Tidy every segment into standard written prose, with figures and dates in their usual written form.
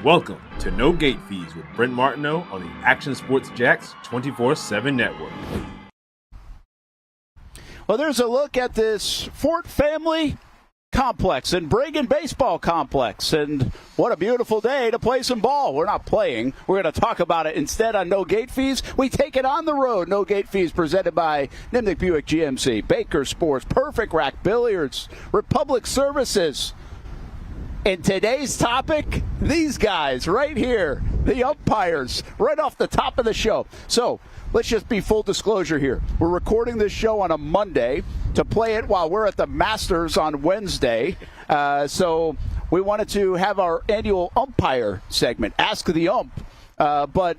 Welcome to No Gate Fees with Brent Martineau on the Action Sports Jacks 24/7 network. Well, there's a look at this Fort Family Complex and Bragan Baseball Complex, and what a beautiful day to play some ball. We're not playing. We're going to talk about it instead on No Gate Fees. We take it on the road. No Gate Fees presented by Nimnick Buick GMC, Baker Sports, Perfect Rack Billiards, Republic Services. And today's topic, these guys right here, the umpires, right off the top of the show. So let's just be full disclosure here. We're recording this show on a Monday to play it while we're at the Masters on Wednesday. So we wanted to have our annual umpire segment, Ask the Ump. But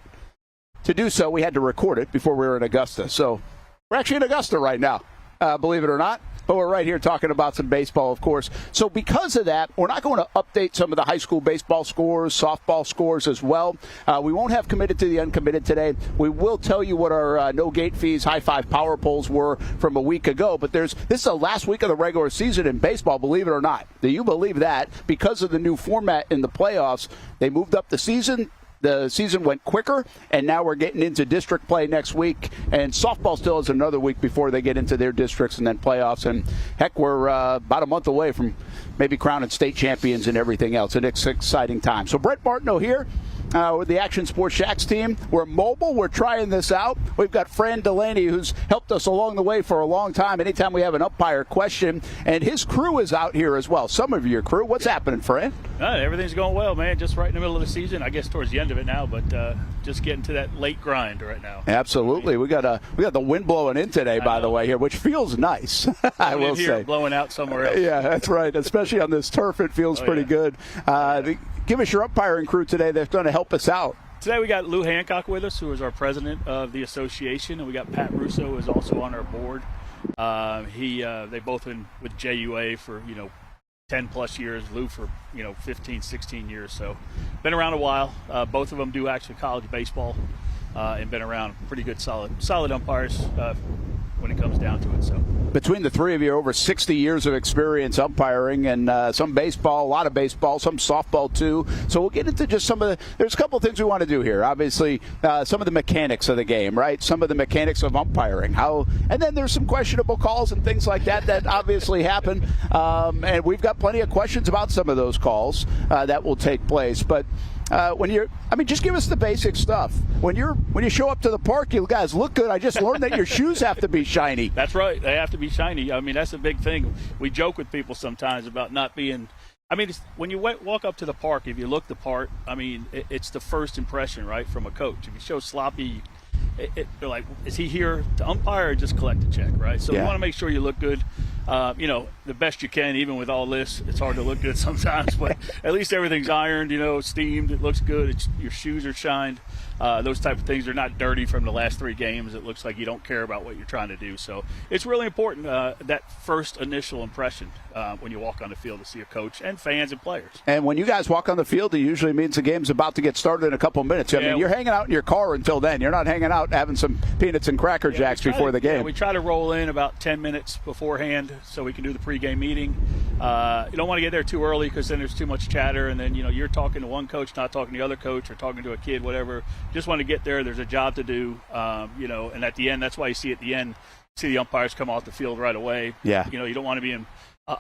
to do so, we had to record it before we were in Augusta. So we're actually in Augusta right now, believe it or not. But we're right here talking about some baseball, of course. So because of that, we're not going to update some of the high school baseball scores, softball scores as well. We won't have committed to the uncommitted today. We will tell you what our no gate fees, high five power polls were from a week ago. But this is the last week of the regular season in baseball, believe it or not. Do you believe that? Because of the new format in the playoffs, they moved up the season. The season went quicker, and now we're getting into district play next week. And softball still has another week before they get into their districts and then playoffs. And, heck, we're about a month away from maybe crowning state champions and everything else. It's an exciting time. So Brent Martineau here with the Action Sports Jacks team. We're mobile. We're trying this out. We've got Fran Delaney, who's helped us along the way for a long time. Anytime we have an umpire question, and his crew is out here as well. Some of your crew. What's happening, Fran? Everything's going well, man. Just right in the middle of the season. I guess towards the end of it now, but just getting to that late grind right now. Absolutely. We got the wind blowing in today, by the way, here, which feels nice. I will say. Blowing out somewhere else. Yeah, that's right. Especially on this turf, it feels pretty good. Give us your umpiring crew today that's going to help us out. Today we got Lou Hancock with us, who is our president of the association, and we got Pat Russo, who is also on our board. They both been with JUA for 10 plus years. Lou for 15, 16 years. So been around a while. Both of them do actually college baseball, and been around pretty good, solid umpires when it comes down to it. So between the three of you, over 60 years of experience umpiring, and some baseball, a lot of baseball, some softball too. So we'll get into just there's a couple of things we want to do here. Obviously, some of the mechanics of the game, right? Some of the mechanics of umpiring. And then there's some questionable calls and things like that obviously happen. And we've got plenty of questions about some of those calls that will take place. But just give us the basic stuff. When you show up to the park, you guys look good. I just learned that your shoes have to be shiny. That's right. They have to be shiny. I mean, that's a big thing. We joke with people sometimes about not being. I mean, when you walk up to the park, if you look the part, I mean, it's the first impression, right, from a coach. If you show sloppy, they're like, is he here to umpire or just collect a check, right? So you want to make sure you look good. The best you can, even with all this. It's hard to look good sometimes, but at least everything's ironed, steamed. It looks good. Your shoes are shined. Those type of things are not dirty from the last 3 games. It looks like you don't care about what you're trying to do. So it's really important, that first initial impression when you walk on the field to see a coach and fans and players. And when you guys walk on the field, it usually means the game's about to get started in a couple minutes. I mean, you're hanging out in your car until then. You're not hanging out having some peanuts and Cracker Jacks before the game. Yeah, we try to roll in about 10 minutes beforehand so we can do the pregame meeting. You don't want to get there too early because then there's too much chatter, and then you're talking to one coach, not talking to the other coach, or talking to a kid, whatever. Just want to get there. There's a job to do, and at the end, that's why you see at the end, see the umpires come off the field right away. Yeah. You don't want to be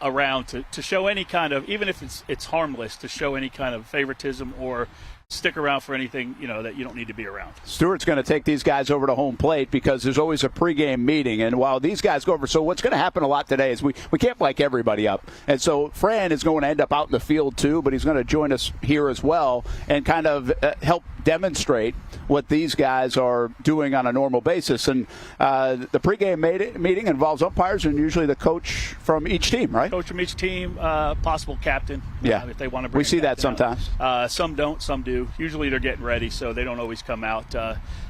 around to show any kind of, even if it's harmless, to show any kind of favoritism or stick around for anything, that you don't need to be around. Stuart's going to take these guys over to home plate because there's always a pregame meeting. And while these guys go over, so what's going to happen a lot today is we can't blank everybody up. And so Fran is going to end up out in the field too, but he's going to join us here as well and kind of help demonstrate what these guys are doing on a normal basis. And the pregame meeting involves umpires and usually the coach from each team, right? Coach from each team, possible captain. Yeah. If they want to bring we see that sometimes. Some don't, some do. Usually they're getting ready, so they don't always come out.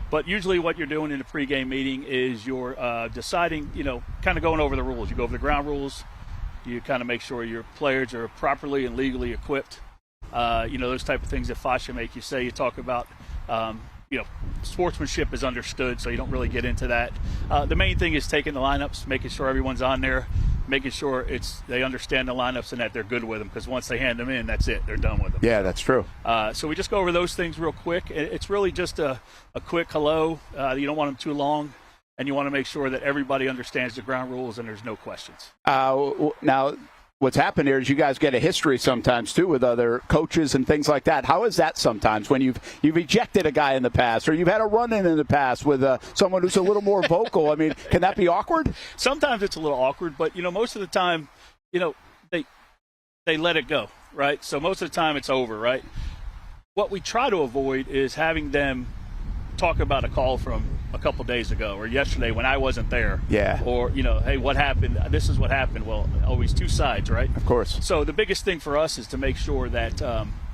But usually what you're doing in a pregame meeting is you're deciding, kind of going over the rules. You go over the ground rules. You kind of make sure your players are properly and legally equipped. Those type of things that FASA make you say. You talk about, sportsmanship is understood, so you don't really get into that. The main thing is taking the lineups, making sure everyone's on there. making sure they understand the lineups and that they're good with them, because once they hand them in, that's it. They're done with them. Yeah, that's true. So we just go over those things real quick. It's really just a quick hello. You don't want them too long, and you want to make sure that everybody understands the ground rules and there's no questions. Now, what's happened here is you guys get a history sometimes, too, with other coaches and things like that. How is that sometimes when you've ejected a guy in the past, or you've had a run-in in the past with someone who's a little more vocal? I mean, can that be awkward? Sometimes it's a little awkward, but, most of the time, they let it go, right? So most of the time it's over, right? What we try to avoid is having them talk about a call from a couple days ago or yesterday when I wasn't there. Yeah. Or, hey, what happened? This is what happened. Well, always two sides, right? Of course. So the biggest thing for us is to make sure that,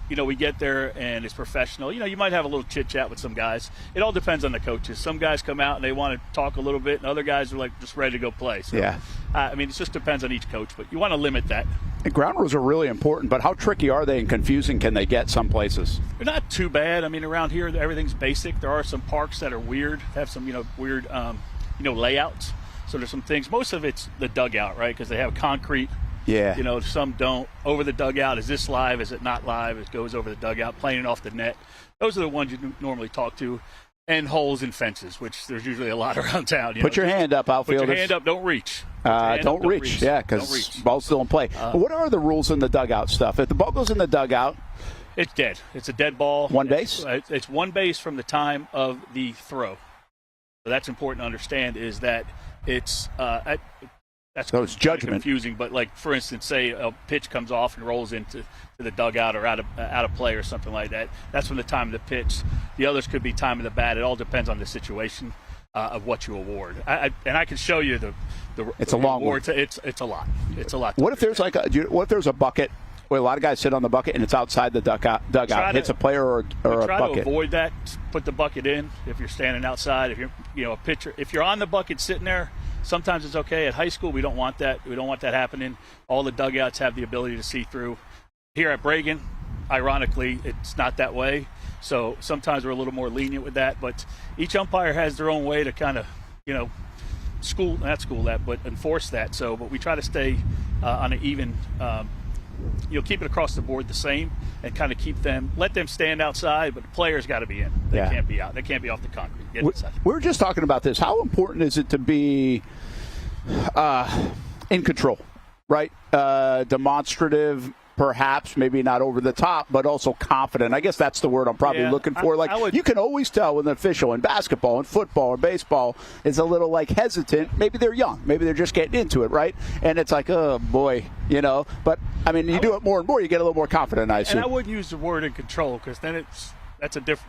we get there and it's professional. You might have a little chit-chat with some guys. It all depends on the coaches. Some guys come out and they want to talk a little bit, and other guys are just ready to go play. So, yeah. It just depends on each coach, but you want to limit that. And ground rules are really important, but how tricky are they and confusing can they get some places? They're not too bad. Around here, everything's basic. There are some parks that are weird, have some, weird, layouts. So there's some things. Most of it's the dugout, right? Because they have concrete. Yeah. Some don't. Over the dugout, is this live? Is it not live? It goes over the dugout, playing it off the net. Those are the ones you normally talk to. And holes and fences, which there's usually a lot around town. Put your hand up, outfielders. Put your hand up, don't reach. Don't reach, yeah, because ball's still in play. But what are the rules in the dugout stuff? If the ball goes in the dugout, it's dead. It's a dead ball. One base? It's one base from the time of the throw. So that's important to understand, is that it's it's judgment. Confusing, but for instance, say a pitch comes off and rolls into the dugout or out of play or something like that. That's from the time of the pitch. The others could be time of the bat. It all depends on the situation of what you award. I can show you the it's a long one. It's a lot. It's a lot. What if there's what if there's a bucket? Well, a lot of guys sit on the bucket and it's outside the dugout. Hits a player or a bucket. Try to avoid that. Put the bucket in if you're standing outside. If you're a pitcher, if you're on the bucket sitting there. Sometimes it's okay. At high school, we don't want that. We don't want that happening. All the dugouts have the ability to see through. Here at Bregan, ironically, it's not that way. So sometimes we're a little more lenient with that. But each umpire has their own way to kind of, enforce that. So, but we try to stay on an even, keep it across the board the same, and kind of let them stand outside, but the players got to be in. They can't be out. They can't be off the concrete. Get inside. We were just talking about this. How important is it to be in control, right? Demonstrative, perhaps, maybe not over the top, but also confident. I guess that's the word I'm probably looking for. You can always tell when an official in basketball and football or baseball is a little hesitant. Maybe they're young. Maybe they're just getting into it, right? And it's oh boy, But you do it more and more, you get a little more confident, I assume. And I wouldn't use the word in control, because then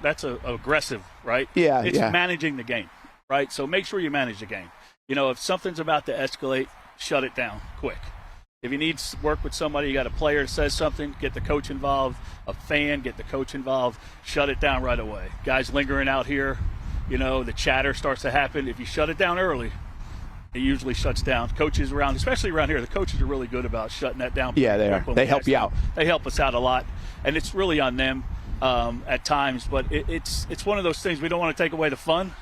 that's aggressive, right? Yeah, it's managing the game, right? So make sure you manage the game. If something's about to escalate, shut it down quick. If you need to work with somebody, you got a player that says something, get the coach involved. A fan, get the coach involved. Shut it down right away. Guys lingering out here, the chatter starts to happen. If you shut it down early, it usually shuts down. Coaches around, especially around here, the coaches are really good about shutting that down. Yeah, they are. They help you out. They help us out a lot, and it's really on them at times. But it's one of those things. We don't want to take away the fun,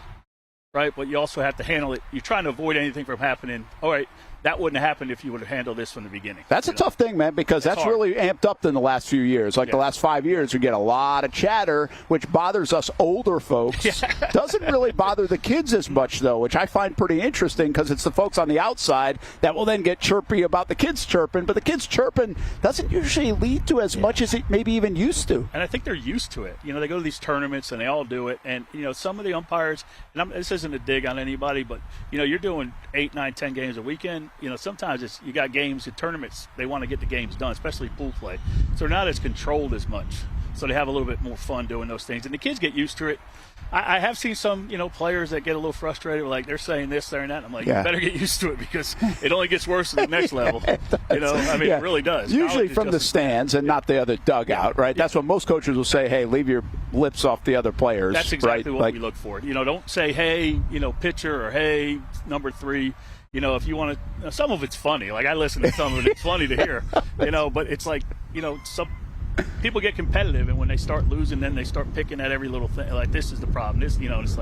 right? But you also have to handle it. You're trying to avoid anything from happening. All right. That wouldn't have happened if you would have handled this from the beginning. That's a tough thing, man, because that's really amped up in the last few years. The last 5 years, we get a lot of chatter, which bothers us older folks. Doesn't really bother the kids as much, though, which I find pretty interesting, because it's the folks on the outside that will then get chirpy about the kids chirping. But the kids chirping doesn't usually lead to as much as it maybe even used to. And I think they're used to it. They go to these tournaments, and they all do it. And, some of the umpires, and this isn't a dig on anybody, but, you're doing 8, 9, 10 games a weekend. Sometimes you got games and tournaments, they want to get the games done, especially pool play. So they're not as controlled as much. So they have a little bit more fun doing those things. And the kids get used to it. I have seen some, players that get a little frustrated, they're saying this, they're that. I'm you better get used to it, because it only gets worse at the next level. It really does. Usually from the stands and not the other dugout, right? That's what most coaches will say, hey, leave your lips off the other players. That's exactly what we look for. Don't say, hey, pitcher, or hey, number 3. If you want to, some of it's funny. I listen to some of it. It's funny to hear, but it's some people get competitive, and when they start losing, then they start picking at every little thing. This is the problem. This, it's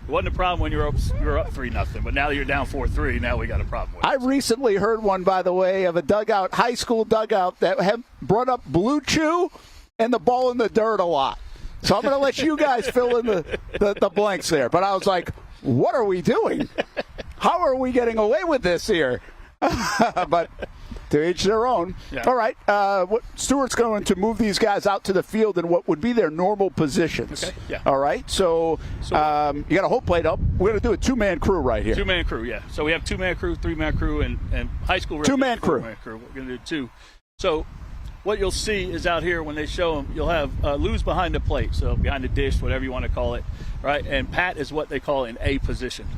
It wasn't a problem when you were up 3-0, but now that you're down 4-3, now we got a problem with it. I recently heard one, by the way, of a dugout, high school dugout, that had brought up Blue Chew and the ball in the dirt a lot. So I'm going to let you guys fill in the blanks there. But I was like, what are we doing? How are we getting away with this here? But to each their own. Yeah. All right. Stuart's going to move these guys out to the field in what would be their normal positions. Okay. Yeah. All right. So you got a home plate up. We're going to do a two-man crew right here. Two-man crew, yeah. So we have two-man crew, three-man crew, and high school. Two-man crew. We're going to do two. So what you'll see is out here when they show them, you'll have Lou's behind the plate, so behind the dish, whatever you want to call it, right? And Pat is what they call an A position.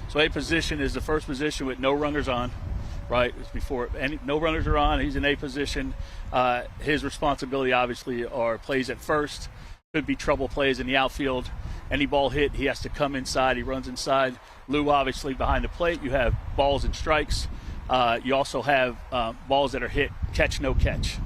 So A position is the first position with no runners on. Right, it's before no runners are on. He's in A position. His responsibility, obviously, are plays at first. Could be trouble plays in the outfield. Any ball hit, he has to come inside. He runs inside. Lou, obviously, behind the plate. You have balls and strikes. You also have balls that are hit, catch, no catch,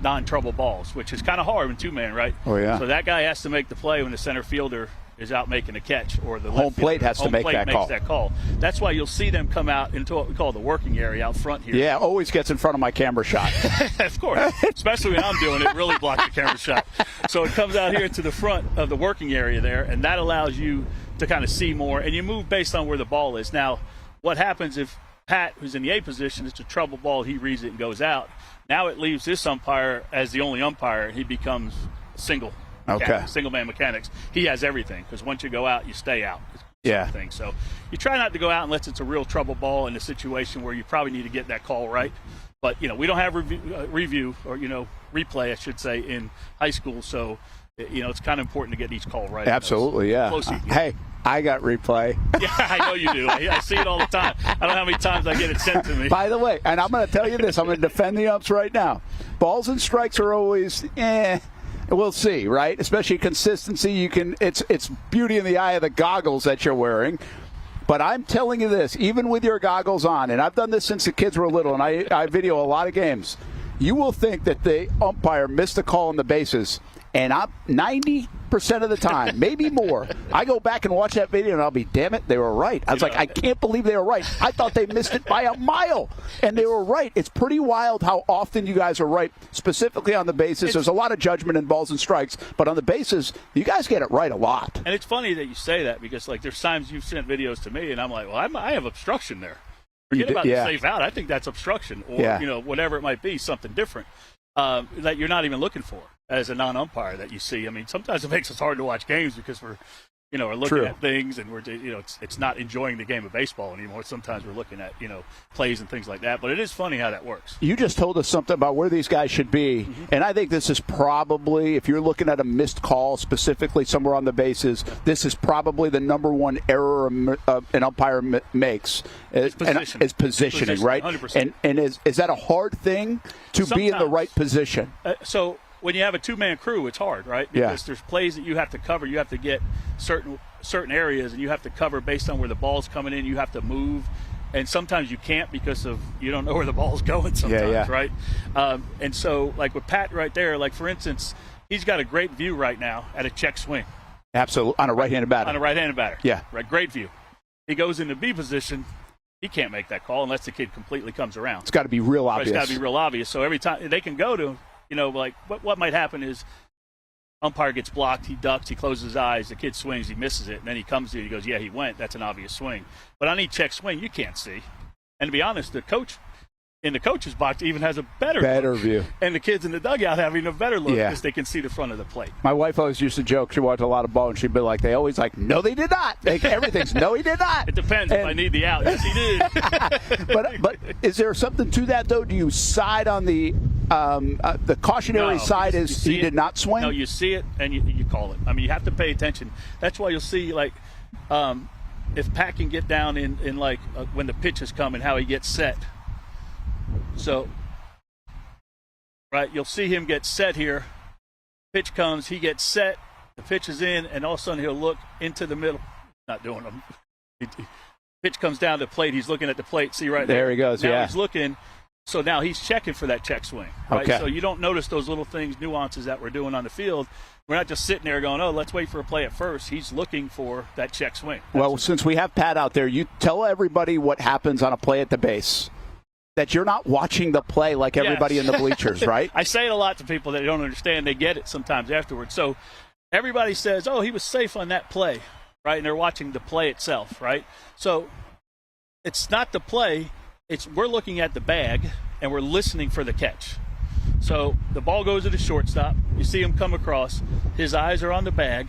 non-trouble balls, which is kind of hard in two-man, right? Oh, yeah. So that guy has to make the play when the center fielder is out making a catch, or the home plate has to make that call. That's why you'll see them come out into what we call the working area out front here. Yeah, always gets in front of my camera shot. Of course, especially when I'm doing it, really blocks the camera shot. So it comes out here to the front of the working area there, and that allows you to kind of see more, and you move based on where the ball is. Now, what happens if Pat, who's in the A position, it's a trouble ball, he reads it and goes out. Now it leaves this umpire as the only umpire, and he becomes single. Single man mechanics. He has everything, because once you go out, you stay out. Yeah. Thing. So you try not to go out unless it's a real trouble ball in a situation where you probably need to get that call right. But we don't have review or replay, I should say, in high school. So it's kind of important to get each call right. Absolutely, yeah. Hey, I got replay. Yeah, I know you do. I see it all the time. I don't know how many times I get it sent to me. By the way, and I'm going to tell you this, I'm going to defend the umps right now. Balls and strikes are always we'll see, right? Especially consistency. It's beauty in the eye of the goggles that you're wearing. But I'm telling you this, even with your goggles on, and I've done this since the kids were little, and I video a lot of games, you will think that the umpire missed a call on the bases, and I'm 90% of the time, maybe more, I go back and watch that video, and I'll be, damn it, they were right. I was like, I can't believe they were right. I thought they missed it by a mile, and they were right. It's pretty wild how often you guys are right, specifically on the bases. There's a lot of judgment in balls and strikes, but on the bases, you guys get it right a lot. And it's funny that you say that, because there's times you've sent videos to me, and I'm like, well, I have obstruction there. Forget about the safe out. I think that's obstruction, or whatever it might be, something different that you're not even looking for as a non-umpire that you see. I mean, sometimes it makes us hard to watch games because we're looking at things, and we're it's not enjoying the game of baseball anymore. Sometimes we're looking at plays and things like that. But it is funny how that works. You just told us something about where these guys should be, and I think this is probably, if you're looking at a missed call specifically somewhere on the bases, this is probably the number one error an umpire makes. Is positioning, right? 100%. And is that a hard thing to be in the right position? So when you have a two-man crew, it's hard, right? Because there's plays that you have to cover. You have to get certain areas, and you have to cover based on where the ball's coming in. You have to move, and sometimes you can't because you don't know where the ball's going sometimes, right? And so, like with Pat right there, like for instance, he's got a great view right now at a check swing. Absolutely, on a right-handed batter. On a right-handed batter. Yeah. Right, great view. He goes into B position. He can't make that call unless the kid completely comes around. It's got to be real obvious. It's got to be real obvious. So every time they can go to, like what might happen is umpire gets blocked, he ducks, he closes his eyes, the kid swings, he misses it, and then he comes to you, he goes, yeah, he went. That's an obvious swing. But on each check swing, you can't see. And to be honest, the coach in the coach's box even has a better view. And the kids in the dugout have even a better look because they can see the front of the plate. My wife always used to joke. She watched a lot of ball, and she'd be like, they always like, no, they did not. Everything's, no, he did not. It depends if I need the out. Yes, he did. But is there something to that, though? Do you side on the cautionary side is he did not swing? No, you see it, and you call it. I mean, you have to pay attention. That's why you'll see, like, if Pat can get down in when the pitch is coming, how he gets set. So, right, you'll see him get set here. Pitch comes, he gets set, the pitch is in, and all of a sudden he'll look into the middle. Not doing them. Pitch comes down to the plate, he's looking at the plate, see right there. There he goes, now he's looking, So now he's checking for that check swing, right? Okay. So you don't notice those little things, nuances that we're doing on the field. We're not just sitting there going, oh, let's wait for a play at first. He's looking for that check swing. Well, since we have Pat out there, you tell everybody what happens on a play at the base. That you're not watching the play like everybody in the bleachers, right? I say it a lot to people that don't understand. They get it sometimes afterwards. So everybody says, oh, he was safe on that play, right? And they're watching the play itself, right? So it's not the play. We're looking at the bag, and we're listening for the catch. So the ball goes to the shortstop. You see him come across. His eyes are on the bag.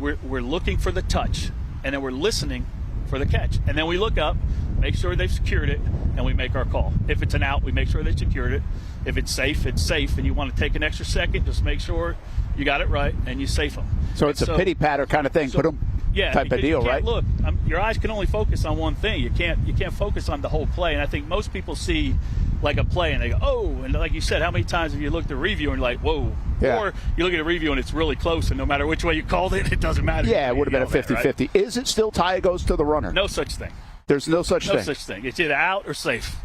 We're looking for the touch, and then we're listening for the catch. And then we look up, make sure they've secured it, and we make our call. If it's an out, we make sure they secured it. If it's safe, it's safe, and you want to take an extra second, just make sure you got it right, and you safe them. So it's a pity patter kind of thing. Put them type of deal, right? Look, your eyes can only focus on one thing. You can't focus on the whole play. And I think most people see like a play and they go, oh, and like you said, how many times have you looked at a review and you're like, whoa? Yeah. Or you look at a review and it's really close, and no matter which way you called it, it doesn't matter. Yeah, it would have been a 50-50. Right? Is it still tie goes to the runner? No such thing. There's no such thing. No such thing. It's either out or safe.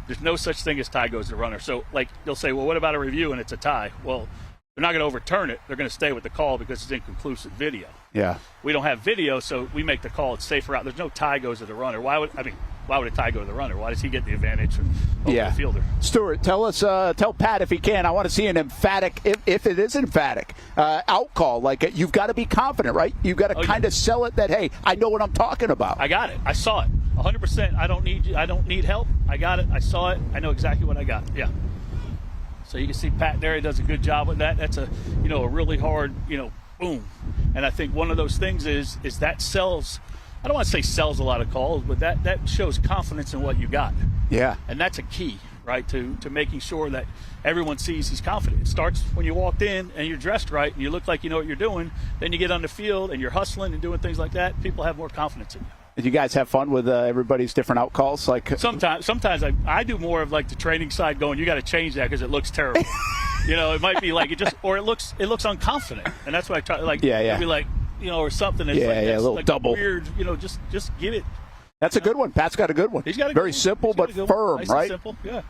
There's no such thing as tie goes to the runner. So, like, they'll say, well, what about a review and it's a tie? Well, they're not going to overturn it. They're going to stay with the call because it's inconclusive video. Yeah. We don't have video, so we make the call. It's safer out. There's no tie goes to the runner. Why would a tie go to the runner? Why does he get the advantage over the fielder? Stuart, tell Pat if he can. I want to see an emphatic, if it is emphatic, out call. Like, you've got to be confident, right? You've got to kind of sell it that, hey, I know what I'm talking about. I got it. I saw it. 100%. I don't need help. I got it. I saw it. I know exactly what I got. Yeah. So you can see Pat there. He does a good job with that. That's a really hard, boom. And I think one of those things is that sells. I don't want to say sells a lot of calls, but that shows confidence in what you got. Yeah. And that's a key, right, to making sure that everyone sees he's confident. It starts when you walked in and you're dressed right and you look like you know what you're doing. Then you get on the field and you're hustling and doing things like that. People have more confidence in you. Did you guys have fun with everybody's different out calls? Like sometimes I do more of like the training side going, you got to change that because it looks terrible. It might be like it looks unconfident, and that's why I try like maybe like or something. That's a little like double weird. Just give it. That's a good one. Pat's got a good one. He's got a very simple but firm, nice right? Simple, yeah.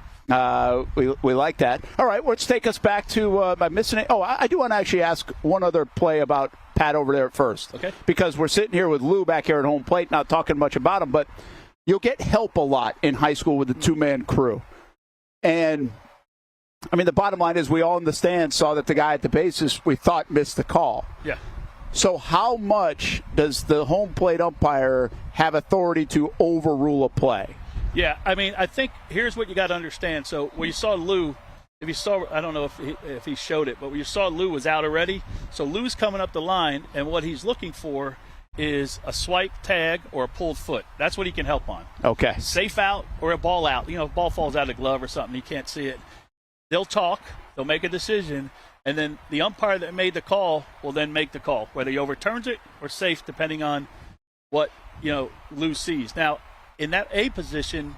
We like that. All right, let's take us back to my missing. I do want to actually ask one other play about Pat over there at first. Okay. Because we're sitting here with Lou back here at home plate, not talking much about him, but you'll get help a lot in high school with the two-man crew. And, I mean, the bottom line is we all in the stands saw that the guy at the bases we thought missed the call. Yeah. So how much does the home plate umpire have authority to overrule a play? Yeah, I mean, I think here's what you got to understand. So when you saw Lou, if you saw, I don't know if he showed it, but when you saw Lou was out already. So Lou's coming up the line, and what he's looking for is a swipe tag or a pulled foot. That's what he can help on. Okay. Safe out or a ball out. If ball falls out of the glove or something, he can't see it. They'll talk. They'll make a decision. And then the umpire that made the call will then make the call, whether he overturns it or safe, depending on what, Lou sees. Now, in that A position,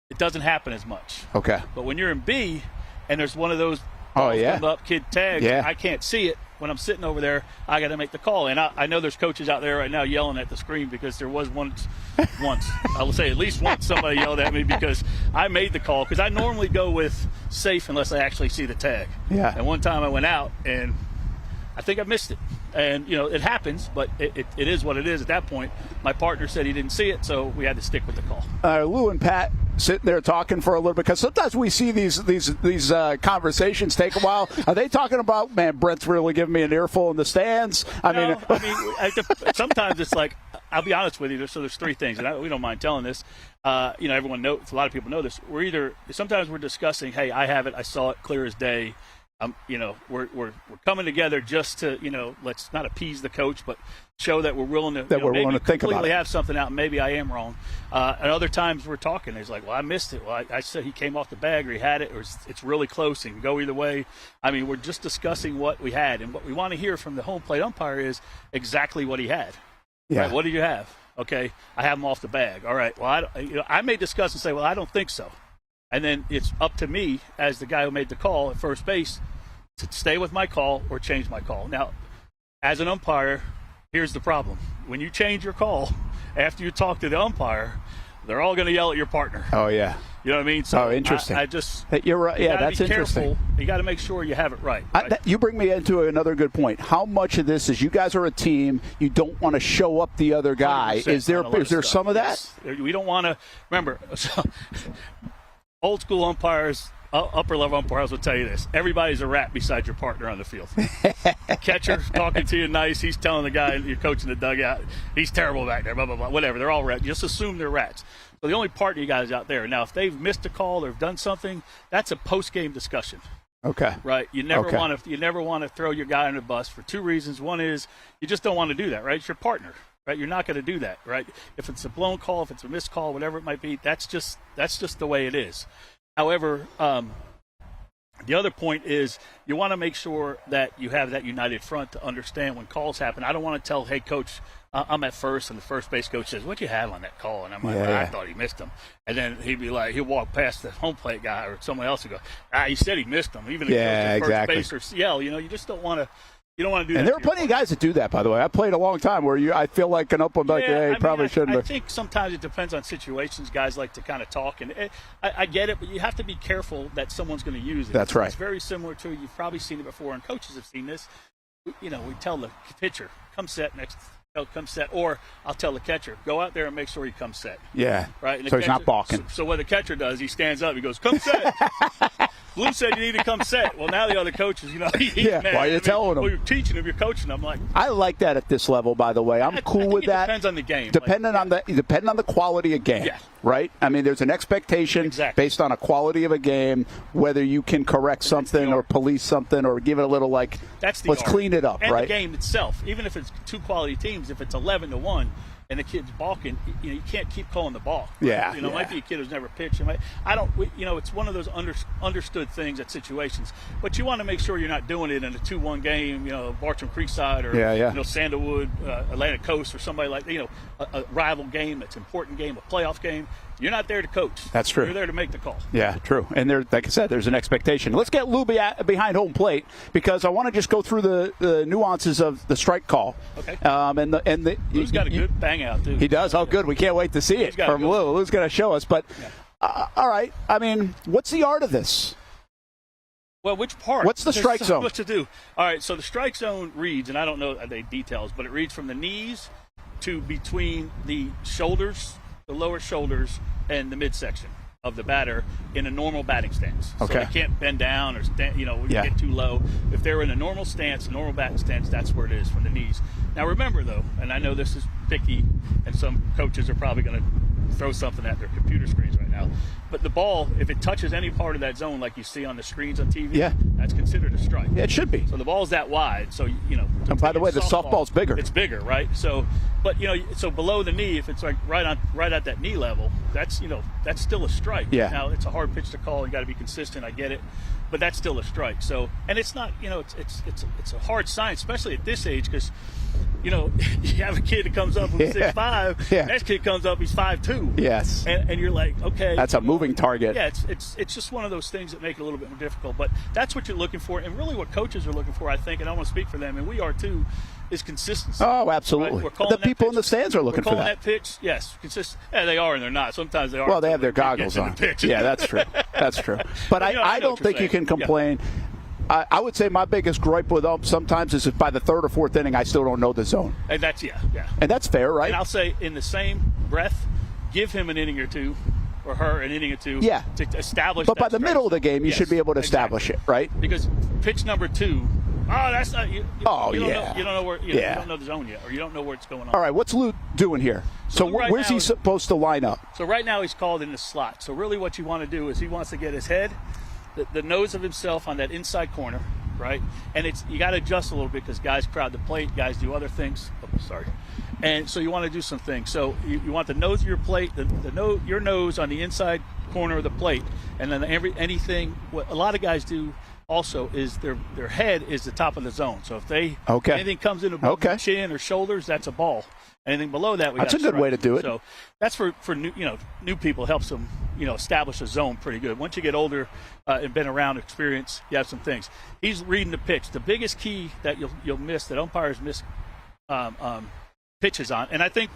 it doesn't happen as much. Okay. But when you're in B and there's one of those come up, kid tags, I can't see it. When I'm sitting over there, I got to make the call. And I know there's coaches out there right now yelling at the screen because there was once, I will say at least once somebody yelled at me because I made the call because I normally go with safe unless I actually see the tag. Yeah. And one time I went out and I think I missed it. And, it happens, but it is what it is at that point. My partner said he didn't see it, so we had to stick with the call. Lou and Pat sitting there talking for a little bit, because sometimes we see these conversations take a while. Are they talking about, man, Brent's really giving me an earful in the stands? Sometimes it's like, I'll be honest with you, so there's three things, and we don't mind telling this. Everyone knows, a lot of people know this. Sometimes we're discussing, hey, I have it, I saw it clear as day. We're coming together just to, let's not appease the coach, but show that we're willing to, think about it. Completely have something out. And maybe I am wrong. And other times we're talking. He's like, well, I missed it. Well, I said he came off the bag or he had it, or it's really close and can go either way. I mean, we're just discussing what we had, and what we want to hear from the home plate umpire is exactly what he had. Yeah. Right? What did you have? Okay, I have him off the bag. All right. Well, I may discuss and say, well, I don't think so. And then it's up to me as the guy who made the call at first base to stay with my call or change my call. Now, as an umpire, here's the problem. When you change your call after you talk to the umpire, they're all going to yell at your partner. Oh, yeah. You know what I mean? So interesting. I just you're right. Yeah, that's interesting. You got to make sure you have it right. You bring me into another good point. How much of this is you guys are a team? You don't want to show up the other guy. Is there some of that? Yes. We don't want to. Remember, old school umpires. Upper level umpires will tell you this. Everybody's a rat besides your partner on the field. Catcher talking to you nice. He's telling the guy you're coaching the dugout, he's terrible back there, blah, blah, blah, whatever. They're all rats. Just assume they're rats. So the only partner you guys out there. Now, if they've missed a call or have done something, that's a post-game discussion. Okay. Right? You never want to throw your guy under the bus for two reasons. One is you just don't want to do that, right? It's your partner. Right? You're not going to do that, right? If it's a blown call, if it's a missed call, whatever it might be, that's just the way it is. However, the other point is you want to make sure that you have that united front to understand when calls happen. I don't want to tell, hey, coach, I'm at first, and the first base coach says, what'd you have on that call? And I'm like, I thought he missed him. And then he'd be like, he'll walk past the home plate guy or someone else and go, he said he missed him. Even if he goes to first base or yell, you just don't want to. You don't want to do that. And there are plenty of guys that do that, by the way. I played a long time where I feel like an up, I'm like, hey, probably shouldn't have. I think sometimes it depends on situations. Guys like to kind of talk, and I get it, but you have to be careful that someone's going to use it. That's right. It's very similar to, you've probably seen it before, and coaches have seen this. We tell the pitcher, come set, or I'll tell the catcher, go out there and make sure he comes set. Yeah. Right. And so he's not balking. So what the catcher does, he stands up, he goes, come set. Blue said you need to come set. Well, now the other coaches, he's mad. Why are you telling them? Well, you're teaching him, you're coaching them. I'm like, I like that at this level, by the way. I'm cool with that. Depends on the game. Depending on the quality of game. Yeah. Right? I mean, there's an expectation based on a quality of a game, whether you can correct something or police something or give it a little let's clean it up, and right? The game itself, even if it's two quality teams, if it's 11-1 and the kid's balking, you can't keep calling the ball. Yeah. It might be a kid who's never pitched. It's one of those understood things at situations. But you want to make sure you're not doing it in a 2-1 game, Bartram Creekside or Sandalwood, Atlantic Coast or somebody like a rival game, it's an important game, a playoff game. You're not there to coach. That's true. You're there to make the call. Yeah, true. And like I said, there's an expectation. Let's get Lou behind home plate because I want to just go through the nuances of the strike call. Okay. Lou's got a good bang out, too. He does. Oh, good. We can't wait to see it from Lou. Lou's going to show us. But, all right. I mean, what's the art of this? Well, which part? What's the strike zone? What to do? All right, so the strike zone reads, and I don't know the details, but it reads from the knees to between the shoulders, the lower shoulders, and the midsection of the batter in a normal batting stance. Okay. So they can't bend down or get too low. If they're in a normal stance, normal batting stance, that's where it is from the knees. Now remember though, and I know this is picky, and some coaches are probably going to throw something at their computer screens right now, but the ball, if it touches any part of that zone like you see on the screens on TV, that's considered a strike. Yeah, it should be. So the ball's that wide, so And by the way, the softball's bigger. It's bigger, right? So, but so below the knee, if it's like right at that knee level, that's still a strike. Yeah. Now it's a hard pitch to call. You got to be consistent. I get it, but that's still a strike. So, and it's not, it's a hard science, especially at this age, because you have a kid that comes up who's 6'5", next kid comes up, he's 5'2". Yes. And you're like, okay. That's a moving target. Yeah, it's just one of those things that make it a little bit more difficult. But that's what you're looking for, and really what coaches are looking for, I think, and I want to speak for them, and we are too, is consistency. Oh, absolutely. Right? The people in the stands are looking for that. We're calling that pitch, yes, consistent. Yeah, they are and they're not. Sometimes they are. Well, they have their goggles on. Yeah, that's true. That's true. But I don't think you can complain. Yeah. I would say my biggest gripe with umps sometimes is if by the third or fourth inning I still don't know the zone. And that's And that's fair, right? And I'll say in the same breath, give him an inning or two, or her an inning or two, to establish. But by the middle of the game, you should be able to establish it, right? Because pitch number 2. Oh, that's not you. You don't know where. You don't know the zone yet, or you don't know where it's going on. All right, what's Lou doing here? So where's he supposed to line up? So right now he's called in the slot. So really, what you want to do is he wants to get his head, the nose of himself on that inside corner, right? And you got to adjust a little bit because guys crowd the plate, guys do other things. Oh, sorry. And so you want to do some things. So you want the nose of your plate, your nose on the inside corner of the plate, and then anything. What a lot of guys do also is their head is the top of the zone. So if anything comes in above the chin or shoulders, that's a ball. Anything below that, that's a good way to do it. So that's for new people. It helps them establish a zone pretty good. Once you get older and been around, experience, you have some things. He's reading the pitch. The biggest key that you'll miss, that umpires miss pitches on, and I think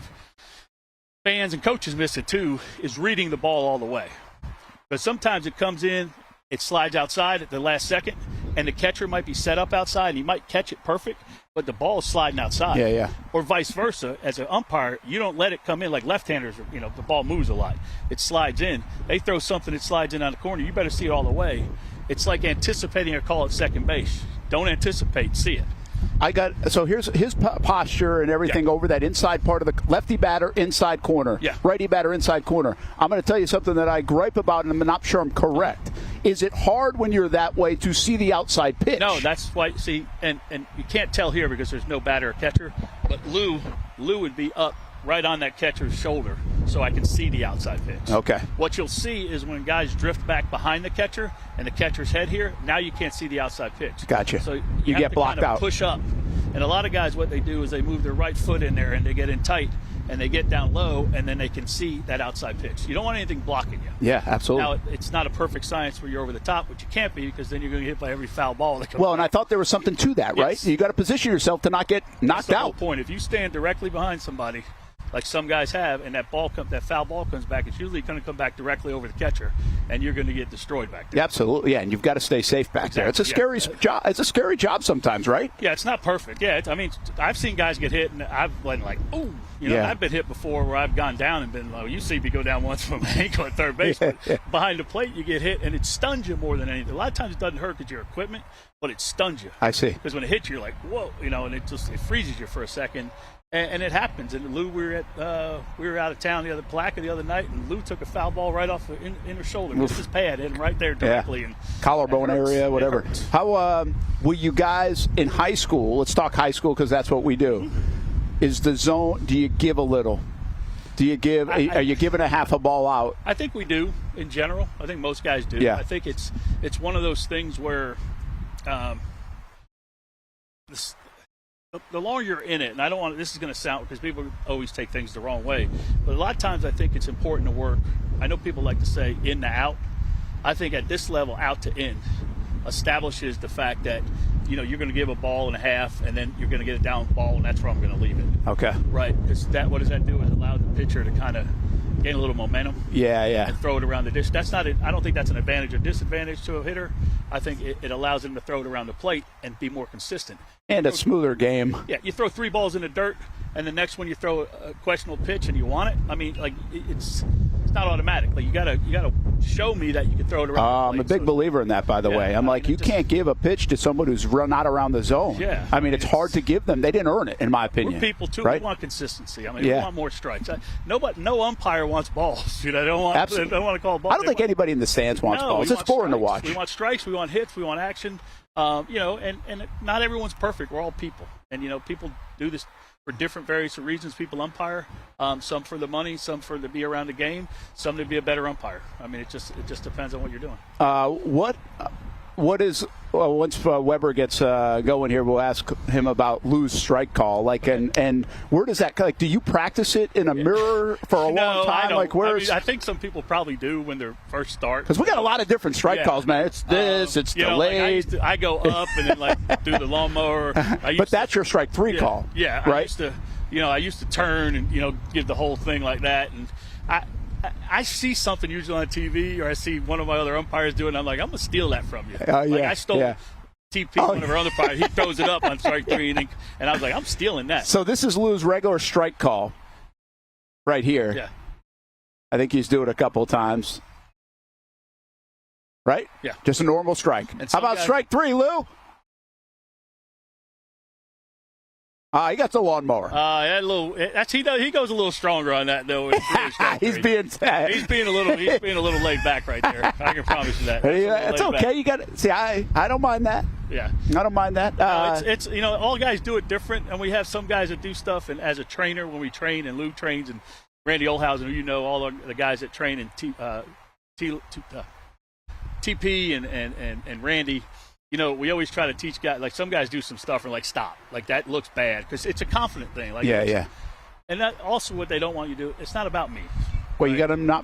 fans and coaches miss it too, is reading the ball all the way. Because sometimes it comes in, it slides outside at the last second, and the catcher might be set up outside, and he might catch it perfect, but the ball is sliding outside. Yeah. Or vice versa. As an umpire, you don't let it come in. Like left-handers, the ball moves a lot. It slides in. They throw something that slides in on the corner. You better see it all the way. It's like anticipating a call at second base. Don't anticipate, see it. So here's his posture and everything over that inside part of the lefty batter inside corner, righty batter inside corner. I'm going to tell you something that I gripe about, and I'm not sure I'm correct. Is it hard when you're that way to see the outside pitch? No, that's why. See, and you can't tell here because there's no batter or catcher. But Lou would be up right on that catcher's shoulder, so I can see the outside pitch. Okay. What you'll see is when guys drift back behind the catcher and the catcher's head here, now you can't see the outside pitch. Gotcha. So you have get to blocked kind of out. Push up. And a lot of guys, what they do is they move their right foot in there and they get in tight and they get down low and then they can see that outside pitch. You don't want anything blocking you. Yeah, absolutely. Now, it's not a perfect science where you're over the top, but you can't be because then you're going to get hit by every foul ball that comes Well, back. and I thought there was something to that, right? Yes. You got to position yourself to not get knocked That's the out. whole point. If you stand directly behind somebody, like some guys have, and that foul ball comes back, it's usually going to come back directly over the catcher, and you're going to get destroyed back there. Yeah, absolutely, yeah, and you've got to stay safe back there. It's a scary job. It's a scary job sometimes, right? Yeah, it's not perfect. Yeah, I've seen guys get hit, and I've been like, ooh. I've been hit before where I've gone down and been like, you see me go down once from an ankle at third base. But behind the plate, you get hit, and it stuns you more than anything. A lot of times it doesn't hurt because your equipment, but it stuns you. I see. Because when it hits you, you're like, whoa, and it freezes you for a second. And it happens. And Lou, we were out of town the other night, and Lou took a foul ball right off the inner shoulder, just his pad, and right there directly. And collarbone area, whatever. How will you guys in high school? Let's talk high school because that's what we do. Is the zone? Do you give a little? Do you give? Are you giving a half a ball out? I think we do in general. I think most guys do. Yeah. I think it's one of those things where. The longer you're in it, and I don't want this is going to sound because people always take things the wrong way, but a lot of times I think it's important to work. I know people like to say in to out. I think at this level, out to in establishes the fact that you're going to give a ball and a half, and then you're going to get a down ball, and that's where I'm going to leave it. Okay. Right, because what does that do? Is allow the pitcher to kind of gain a little momentum. Yeah. And throw it around the dish. I don't think that's an advantage or disadvantage to a hitter. I think it allows him to throw it around the plate and be more consistent. And a smoother game. Yeah, you throw 3 balls in the dirt, and the next one you throw a questionable pitch and you want it. I mean, like it's not automatic. Like you gotta show me that you can throw it around the plate. I'm a big believer in that, by the way. I'm like, you can't give a pitch to someone who's not around the zone. Yeah. I mean, it's hard to give them. They didn't earn it, in my opinion. We're people too. Right? We want consistency. I mean, we want more strikes. No umpire wants balls. They don't want to call balls. I don't think anybody in the stands wants balls. It's boring to watch. We want strikes. We want hits. We want action. And not everyone's perfect. We're all people, and people do this for different various reasons. People umpire, some for the money, some for to be around the game, some to be a better umpire. I mean, it just depends on what you're doing. What is once Weber gets going here, we'll ask him about Lou's strike call. And where does that do you practice it in a mirror for a long time? I don't. I think some people probably do when they first start. Because we got a lot of different strike calls, man. It's this, it's delayed. I go up and then do the lawnmower. But that's your strike 3 call. Yeah, right. I used to turn and give the whole thing like that, and I see something usually on TV, or I see one of my other umpires do it, and I'm like, I'm going to steal that from you. I stole TP, one of our other umpires. He throws it up on strike 3, and I was like, I'm stealing that. So this is Lou's regular strike call right here. Yeah. I think he's doing it a couple of times. Right? Yeah. Just a normal strike. How about strike 3, Lou? He got the lawnmower. He goes a little stronger on that though. He's being a little laid back right there. I can promise you that. It's okay. Back. You got see. I don't mind that. Yeah, I don't mind that. It's all guys do it different, and we have some guys that do stuff. And as a trainer, when we train, and Lou trains, and Randy Olhausen, all the guys that train in TP and Randy. We always try to teach guys, like some guys do some stuff and stop. Like that looks bad because it's a confident thing. And that also what they don't want you to do, it's not about me. Well, right?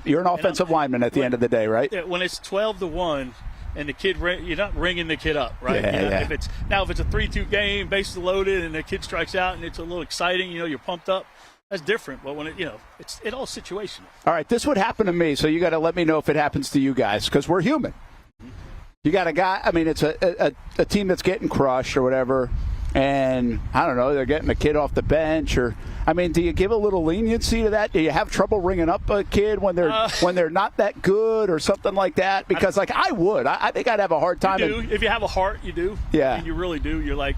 You're an offensive lineman at the end of the day, right? When it's 12-1 and the kid, you're not ringing the kid up, right? Yeah. If it's a 3-2 game, bases loaded, and the kid strikes out and it's a little exciting, you're pumped up. That's different, but when it's all situational. All right, this would happen to me, so you got to let me know if it happens to you guys, because we're human. You got a guy, I mean, it's a team that's getting crushed or whatever, and I don't know, they're getting a kid off the bench, or I mean, do you give a little leniency to that? Do you have trouble ringing up a kid when they're not that good or something like that? Because I would. I think I'd have a hard time. You do. If you have a heart, you do. Yeah. And you really do. You're like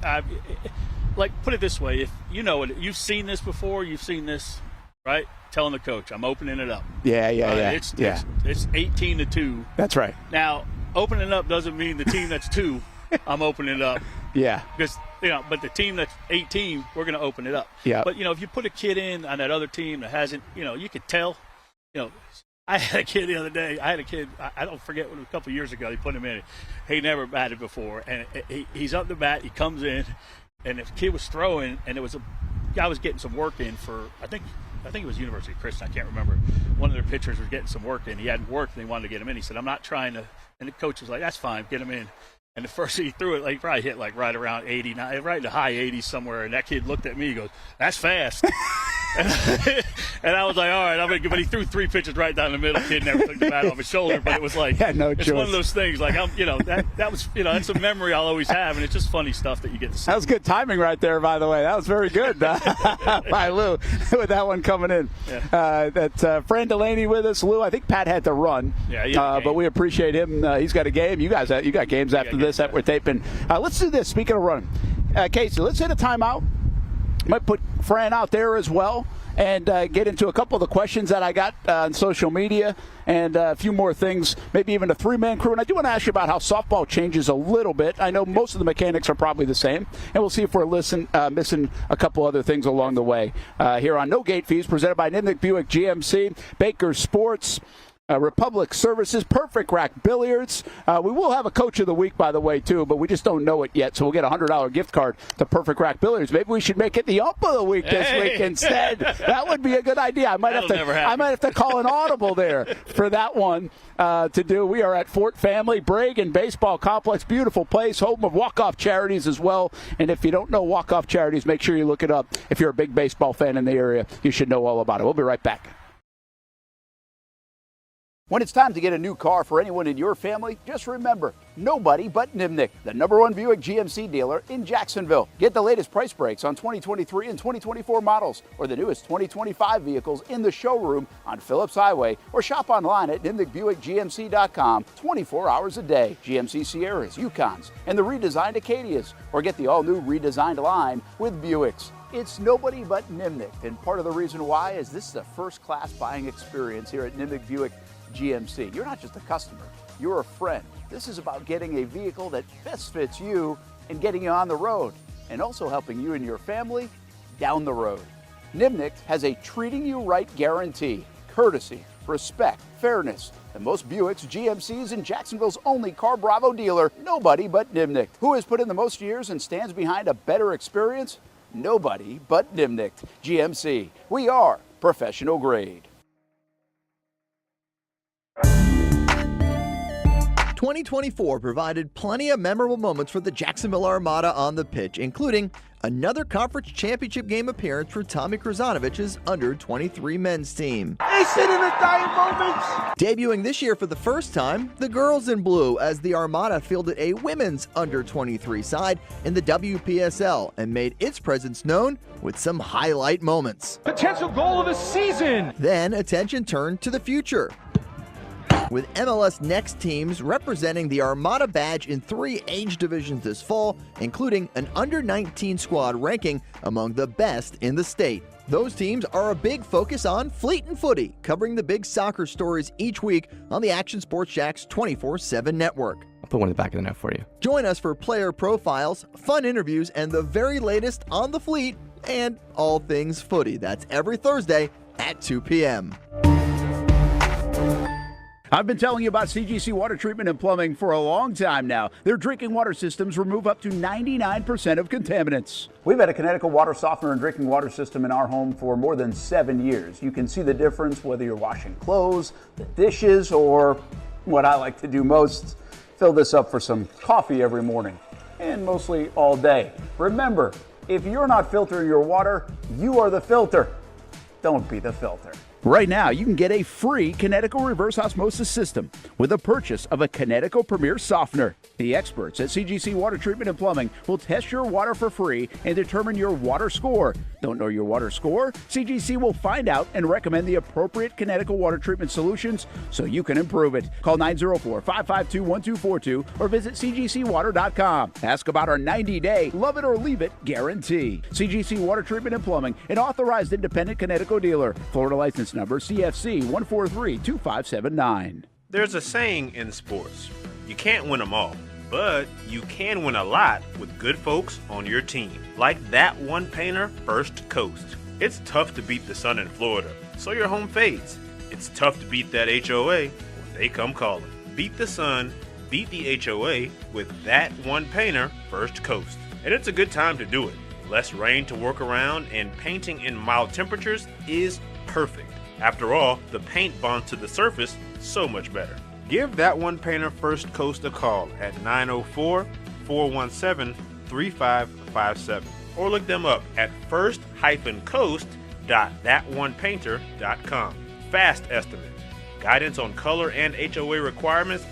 put it this way: if you know it, you've seen this before. You've seen this, right? Telling the coach, I'm opening it up. Yeah. It's 18-2. That's right. Now, opening it up doesn't mean the team that's 2, I'm opening it up. Yeah. Because but the team that's 18, we're going to open it up. Yeah. But if you put a kid in on that other team that hasn't, you could tell. I had a kid the other day. I don't forget when a couple of years ago, he put him in. He never batted before, and he's up the bat. He comes in, and the kid was throwing, and it was a guy was getting some work in for I think it was University of Christian. I can't remember. One of their pitchers was getting some work in. He hadn't worked, and they wanted to get him in. He said, "I'm not trying to." And the coach was like, "That's fine. Get him in." And the first he threw it, he probably hit right around 89, right in the high 80s somewhere. And that kid looked at me. He goes, "That's fast." and I was like, "All right." But he threw 3 pitches right down the middle. Kid never took the bat off his shoulder. But it was like, it's one of those things. Like that was that's a memory I'll always have, and it's just funny stuff that you get to see. That was good timing right there, by the way. That was very good by Lou with that one coming in. Yeah. That's Fran Delaney with us. Lou, I think Pat had to run. Yeah, but we appreciate him. He's got a game. You guys, you got games after this that we're taping. Let's do this. Speaking of running, Casey, let's hit a timeout. Might put Fran out there as well and get into a couple of the questions that I got on social media and a few more things, maybe even a 3-man crew. And I do want to ask you about how softball changes a little bit. I know most of the mechanics are probably the same, and we'll see if we're missing a couple other things along the way here on No Gate Fees, presented by Nimnick Buick GMC, Baker Sports, Republic Services, Perfect Rack Billiards. We will have a Coach of the Week, by the way, too, but we just don't know it yet, so we'll get a $100 gift card to Perfect Rack Billiards. Maybe we should make it the Ump of the Week this week instead. That would be a good idea. I might have to call an audible there for that one to do. We are at Fort Family Bragg Baseball Complex. Beautiful place, home of walk-off charities as well. And if you don't know walk-off charities, make sure you look it up. If you're a big baseball fan in the area, you should know all about it. We'll be right back. When it's time to get a new car for anyone in your family, just remember, nobody but Nimnick, the #1 Buick GMC dealer in Jacksonville. Get the latest price breaks on 2023 and 2024 models or the newest 2025 vehicles in the showroom on Phillips Highway or shop online at NimnickBuickGMC.com 24 hours a day. GMC Sierras, Yukons, and the redesigned Acadias, or get the all-new redesigned line with Buicks. It's nobody but Nimnick, and part of the reason why is this is a first-class buying experience here at Nimnick Buick GMC. You're not just a customer, you're a friend. This is about getting a vehicle that best fits you and getting you on the road, and also helping you and your family down the road. Nimnick has a treating you right guarantee, courtesy, respect, fairness. The most Buicks, GMCs, and Jacksonville's only Car Bravo dealer, nobody but Nimnick. Who has put in the most years and stands behind a better experience? Nobody but Nimnick. GMC. We are professional grade. 2024 provided plenty of memorable moments for the Jacksonville Armada on the pitch, including another conference championship game appearance for Tommy Krasanovich's under-23 men's team. They sit in the dying moments. Debuting this year for the first time, the girls in blue, as the Armada fielded a women's under-23 side in the WPSL and made its presence known with some highlight moments. Potential goal of the season. Then attention turned to the future, with MLS Next teams representing the Armada badge in 3 age divisions this fall, including an under-19 squad ranking among the best in the state. Those teams are a big focus on Fleet and Footy, covering the big soccer stories each week on the Action Sports Jax 24/7 network. I'll put one in the back of the net for you. Join us for player profiles, fun interviews, and the very latest on the Fleet and all things footy. That's every Thursday at 2 p.m. I've been telling you about CGC Water Treatment and Plumbing for a long time now. Their drinking water systems remove up to 99% of contaminants. We've had a Connecticut water softener and drinking water system in our home for more than 7 years. You can see the difference whether you're washing clothes, the dishes, or what I like to do most, fill this up for some coffee every morning, and mostly all day. Remember, if you're not filtering your water, you are the filter. don't be the filter. Right now, you can get a free Kinetico reverse osmosis system with the purchase of a Kinetico Premier softener. The experts at CGC Water Treatment and Plumbing will test your water for free and determine your water score. Don't know your water score? CGC will find out and recommend the appropriate Kinetico water treatment solutions so you can improve it. Call 904-552-1242 or visit cgcwater.com. Ask about our 90-day love it or leave it guarantee. CGC Water Treatment and Plumbing, an authorized independent Kinetico dealer. Florida license number CFC 1432579. There's a saying in sports: you can't win them all, but you can win a lot with good folks on your team. Like that one painter, First Coast. It's tough to beat the sun in Florida, so your home fades. It's tough to beat that HOA when they come calling. Beat the sun, beat the HOA with that one painter, First Coast. And it's a good time to do it. Less rain to work around, and painting in mild temperatures is perfect. After all, the paint bonds to the surface so much better. Give that one painter First Coast a call at 904-417-3557 or look them up at first-coast.thatonepainter.com. Fast estimate, guidance on color and HOA requirements,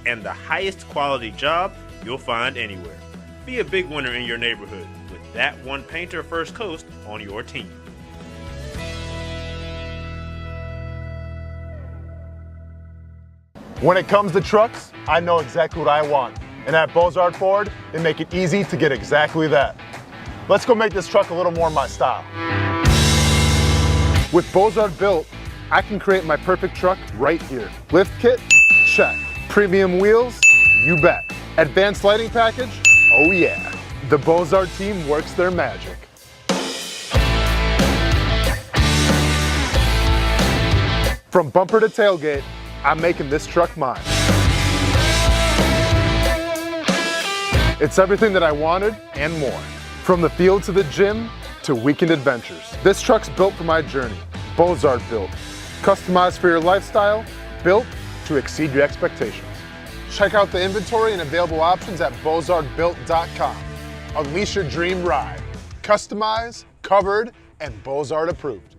and the highest quality job you'll find anywhere. Be a big winner in your neighborhood with that one painter First Coast on your team. When it comes to trucks, I know exactly what I want. And at Bozard Ford, they make it easy to get exactly that. Let's go make this truck a little more my style. With Bozard Built, I can create my perfect truck right here. Lift kit? Check. Premium wheels? You bet. Advanced lighting package? Oh yeah. The Bozard team works their magic. From bumper to tailgate, I'm making this truck mine. It's everything that I wanted and more. From the field to the gym to weekend adventures. This truck's built for my journey. Bozard Built. Customized for your lifestyle, built to exceed your expectations. Check out the inventory and available options at bozardbuilt.com. Unleash your dream ride. Customized, covered, and Bozard approved.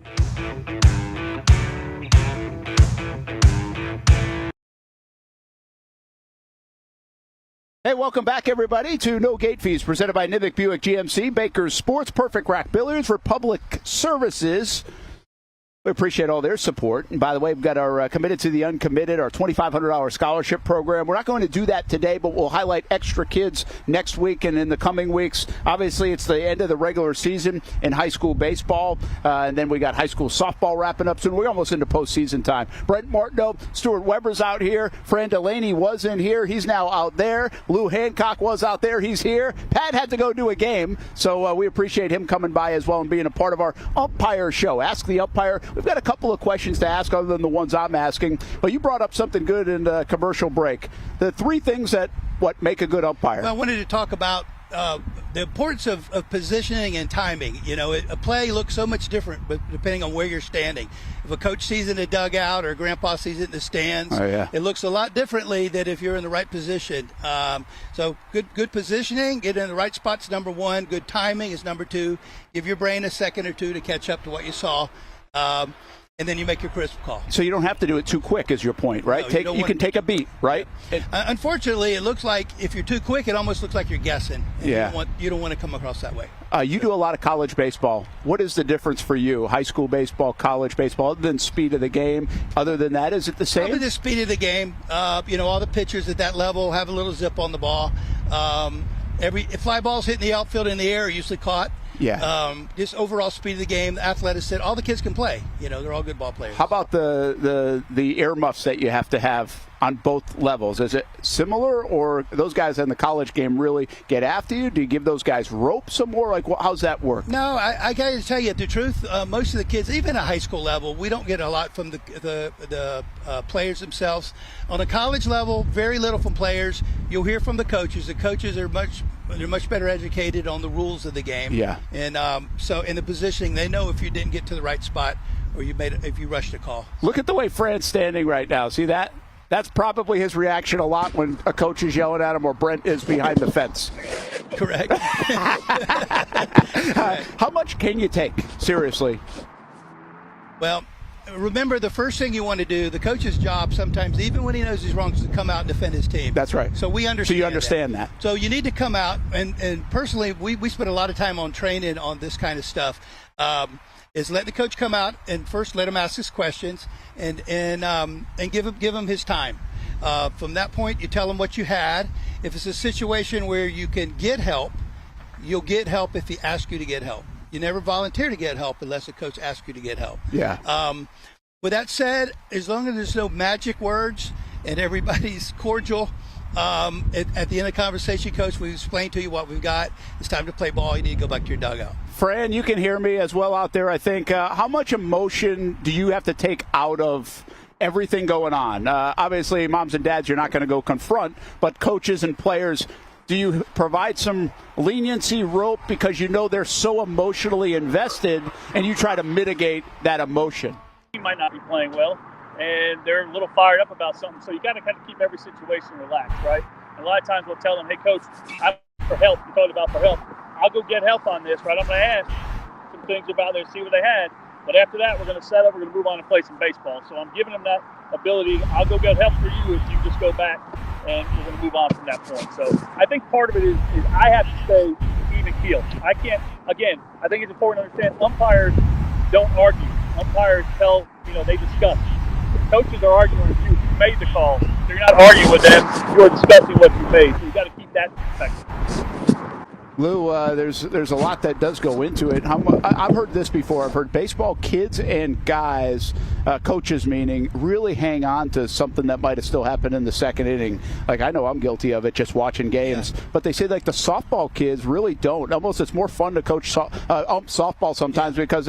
Hey, welcome back, everybody, to No Gate Fees, presented by Nivik Buick GMC, Baker's Sports, Perfect Rack Billiards, Republic Services. We appreciate all their support. And by the way, we've got our Committed to the Uncommitted, our $2,500 scholarship program. We're not going to do that today, but we'll highlight extra kids next week and in the coming weeks. Obviously, it's the end of the regular season in high school baseball, and then we got high school softball wrapping up soon. We're almost into postseason time. Brent Martineau, Stuart Weber's out here. Fran Delaney was in here. He's now out there. Lou Hancock was out there. He's here. Pat had to go do a game, so we appreciate him coming by as well and being a part of our Umpire show. Ask the Umpire. We've got a couple of questions to ask other than the ones I'm asking, but you brought up something good in the commercial break. The three things that make a good umpire. Well, I wanted to talk about the importance of positioning and timing. You know, a play looks so much different but depending on where you're standing. If a coach sees it in the dugout or grandpa sees it in the stands, it looks a lot differently than if you're in the right position. So good positioning, get in the right spot's number one. Good timing is number two. Give your brain a second or two to catch up to what you saw. And then you make your crisp call. So you don't have to do it too quick is your point, right? No, you can take a beat, right? Unfortunately, it looks like if you're too quick, it almost looks like you're guessing. Yeah. You don't want to come across that way. You do a lot of college baseball. What is the difference for you? High school baseball, college baseball, other than speed of the game? Other than that, is it the same? Probably the speed of the game. All the pitchers at that level have a little zip on the ball. If fly balls hitting the outfield in the air are usually caught. Yeah. Just overall speed of the game, athleticism, all the kids can play. They're all good ball players. How about the earmuffs that you have to have on both levels? Is it similar, or those guys in the college game really get after you? Do you give those guys rope some more? Like, how's that work? No, I got to tell you the truth. Most of the kids, even at high school level, we don't get a lot from the players themselves. On a college level, very little from players. You'll hear from the coaches. The coaches are much better educated on the rules of the game. Yeah. And so in the positioning, they know if you didn't get to the right spot or if you rushed a call. Look at the way Fran's standing right now. See that? That's probably his reaction a lot when a coach is yelling at him or Brent is behind the fence. Correct. How much can you take? Seriously. Well, remember, the first thing you want to do, the coach's job sometimes, even when he knows he's wrong, is to come out and defend his team. That's right. So we understand. So you understand that. So you need to come out, and personally, we spend a lot of time on training on this kind of stuff. Is let the coach come out and first let him ask his questions and give him his time. From that point, you tell him what you had. If it's a situation where you can get help, you'll get help if he asks you to get help. You never volunteer to get help unless a coach asks you to get help. Yeah. With that said, as long as there's no magic words and everybody's cordial, at the end of the conversation, Coach, we've explained to you what we've got. It's time to play ball. You need to go back to your dugout. Fran, you can hear me as well out there, I think. How much emotion do you have to take out of everything going on? Obviously, moms and dads, you're not going to go confront, but coaches and players, do you provide some leniency rope because you know they're so emotionally invested and you try to mitigate that emotion? He might not be playing well, and they're a little fired up about something, so you got to kind of keep every situation relaxed, right? And a lot of times we'll tell them, hey, Coach, I'm for help. You talked about for help. I'll go get help on this, right? I'm going to ask some things about there, see what they had. But after that, we're going to set up, we're going to move on and play some baseball. So I'm giving them that ability. I'll go get help for you if you just go back, and we're going to move on from that point. So I think part of it is I have to stay even keel. I can't, again, I think it's important to understand umpires don't argue. Umpires tell, they discuss. Coaches are arguing with you. You made the call. So you're not arguing with them. You're discussing what you made. So you got to keep that perspective. Lou, there's a lot that does go into it. I've heard this before. I've heard baseball kids and guys, coaches meaning, really hang on to something that might have still happened in the second inning. Like, I know I'm guilty of it just watching games. Yeah. But they say, like, the softball kids really don't. Almost it's more fun to coach softball sometimes because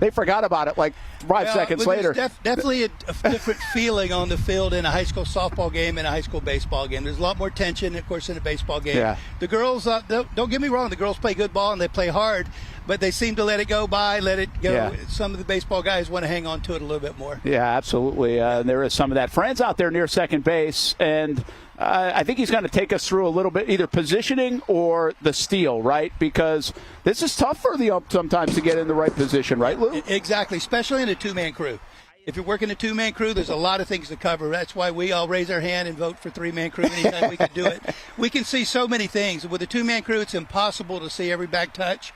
they forgot about it like 5 seconds later. There's definitely a different feeling on the field in a high school softball game and a high school baseball game. There's a lot more tension, of course, in a baseball game. Yeah. The girls, don't get me wrong, the girls play good ball and they play hard, but they seem to let it go by, let it go. Yeah. Some of the baseball guys want to hang on to it a little bit more. Yeah, absolutely. There is some of that. Fran's out there near second base, and I think he's going to take us through a little bit, either positioning or the steal, right? Because this is tough for the ump sometimes to get in the right position, right, Lou? Exactly, especially in a two-man crew. If you're working a two-man crew, there's a lot of things to cover. That's why we all raise our hand and vote for three-man crew anytime we can do it. We can see so many things. With a two-man crew, it's impossible to see every back touch.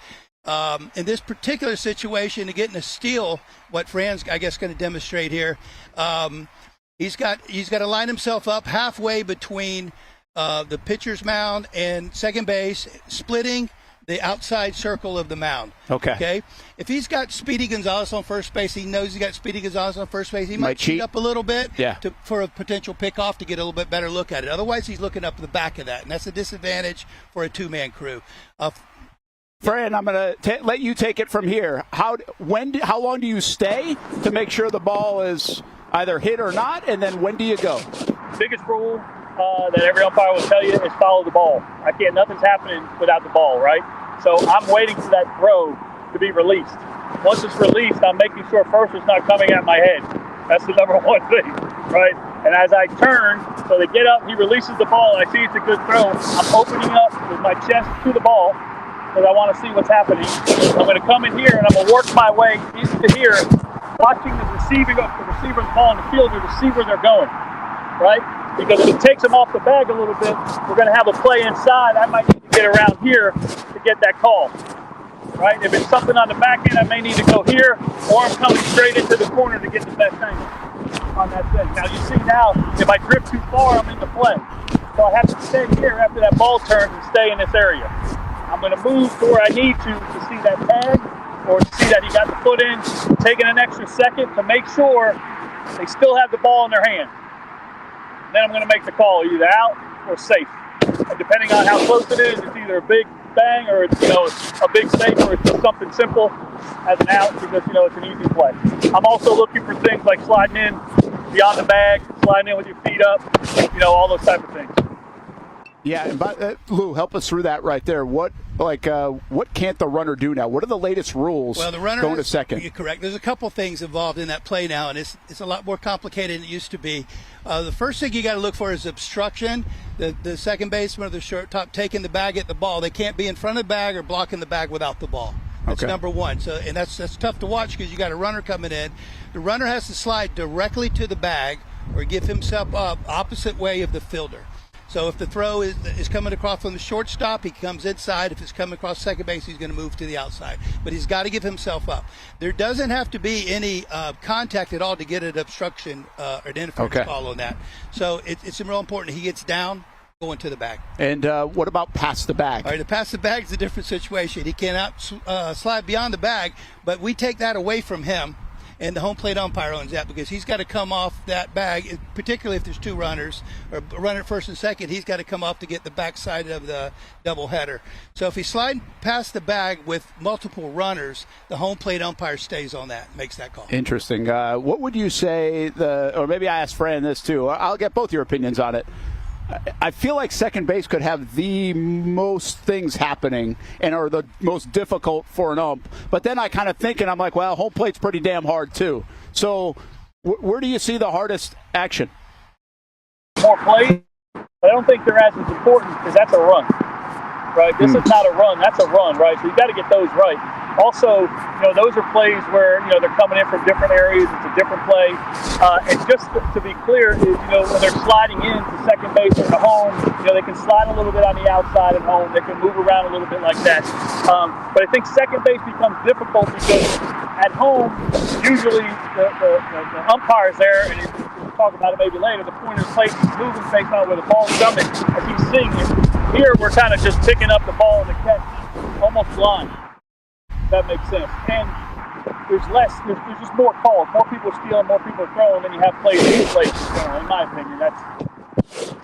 In this particular situation, to get in a steal, what Fran's, I guess, going to demonstrate here, he's got to line himself up halfway between the pitcher's mound and second base, splitting the outside circle of the mound. Okay. If he's got Speedy Gonzalez on first base, he knows he's got Speedy Gonzalez on first base. He might cheat up a little bit for a potential pickoff to get a little bit better look at it. Otherwise, he's looking up the back of that, and that's a disadvantage for a two-man crew. Fran, I'm going to let you take it from here. How long do you stay to make sure the ball is either hit or not, and then when do you go? Biggest rule that every umpire will tell you is follow the ball. Nothing's happening without the ball, right? So I'm waiting for that throw to be released. Once it's released, I'm making sure first it's not coming at my head. That's the number one thing, right? And as I turn, so they get up, he releases the ball, and I see it's a good throw. I'm opening up with my chest to the ball because I want to see what's happening. I'm going to come in here, and I'm going to work my way into here, watching the receiver's ball in the fielder to see where they're going, right? Because if it takes them off the bag a little bit, we're going to have a play inside. I might need to get around here to get that call, right? If it's something on the back end, I may need to go here, or I'm coming straight into the corner to get the best angle on that thing. Now, you see now, if I drift too far, I'm in the play. So I have to stay here after that ball turns and stay in this area. I'm going to move to where I need to see that tag or to see that he got the foot in, taking an extra second to make sure they still have the ball in their hand. Then I'm going to make the call either out or safe. And depending on how close it is, it's either a big bang or it's a big safe, or it's just something simple as an out because it's an easy play. I'm also looking for things like sliding in beyond the bag, sliding in with your feet up, all those type of things. Yeah, and Lou, help us through that right there. What can't the runner do now? What are the latest rules going to second? You're correct. There's a couple things involved in that play now, and it's a lot more complicated than it used to be. The first thing you got to look for is obstruction. The second baseman or the shortstop taking the bag at the ball. They can't be in front of the bag or blocking the bag without the ball. That's Okay. number one. So, and that's tough to watch because you got a runner coming in. The runner has to slide directly to the bag or give himself up opposite way of the fielder. So if the throw is coming across from the shortstop, he comes inside. If it's coming across second base, he's going to move to the outside. But he's got to give himself up. There doesn't have to be any contact at all to get an obstruction or an interference call on that. So it's real important. He gets down, going to the bag. And what about past the bag? All right, the pass the bag is a different situation. He cannot slide beyond the bag, but we take that away from him. And the home plate umpire owns that because he's got to come off that bag, particularly if there's two runners, or a runner at first and second, he's got to come off to get the backside of the doubleheader. So if he's sliding past the bag with multiple runners, the home plate umpire stays on that, makes that call. Interesting. What would you say, or maybe I asked Fran this too, I'll get both your opinions on it. I feel like second base could have the most things happening and are the most difficult for an ump. But then I kind of think, and I'm like, well, home plate's pretty damn hard too. So where do you see the hardest action? More plays, but I don't think they're as important because that's a run, right? This is not a run, that's a run, right? So you got to get those right. Also, those are plays where, they're coming in from different areas. It's a different play. And just to be clear, is, when they're sliding in to second base or to home, they can slide a little bit on the outside at home. They can move around a little bit like that. But I think second base becomes difficult because at home, usually the umpire's there, and we'll talk about it maybe later, the pointer's plate is moving based on where the ball's coming as he's seeing it. Here, we're kind of just picking up the ball in the catch, almost blind. That makes sense. And there's just more calls. More people stealing, more people throwing, than you have plays in place. In my opinion, that's.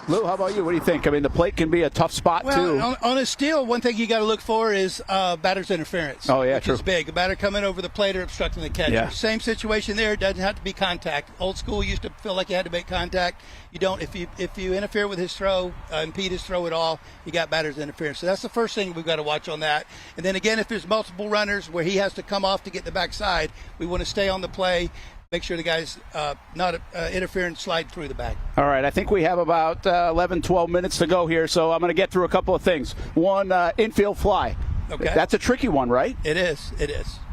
Lou, how about you? What do you think? I mean, the plate can be a tough spot, too. On a steal, one thing you got to look for is batter's interference. Oh, yeah, which true. is big. A batter coming over the plate or obstructing the catcher. Yeah. Same situation there. It doesn't have to be contact. Old school used to feel like you had to make contact. You don't. If you interfere with his throw, impede his throw at all, you got batter's interference. So that's the first thing we've got to watch on that. And then again, if there's multiple runners where he has to come off to get the backside, we want to stay on the play. Make sure the guy's not interfere and slide through the bag. All right, I think we have about 11, 12 minutes to go here, so I'm going to get through a couple of things. One, infield fly. Okay. That's a tricky one, right? It is.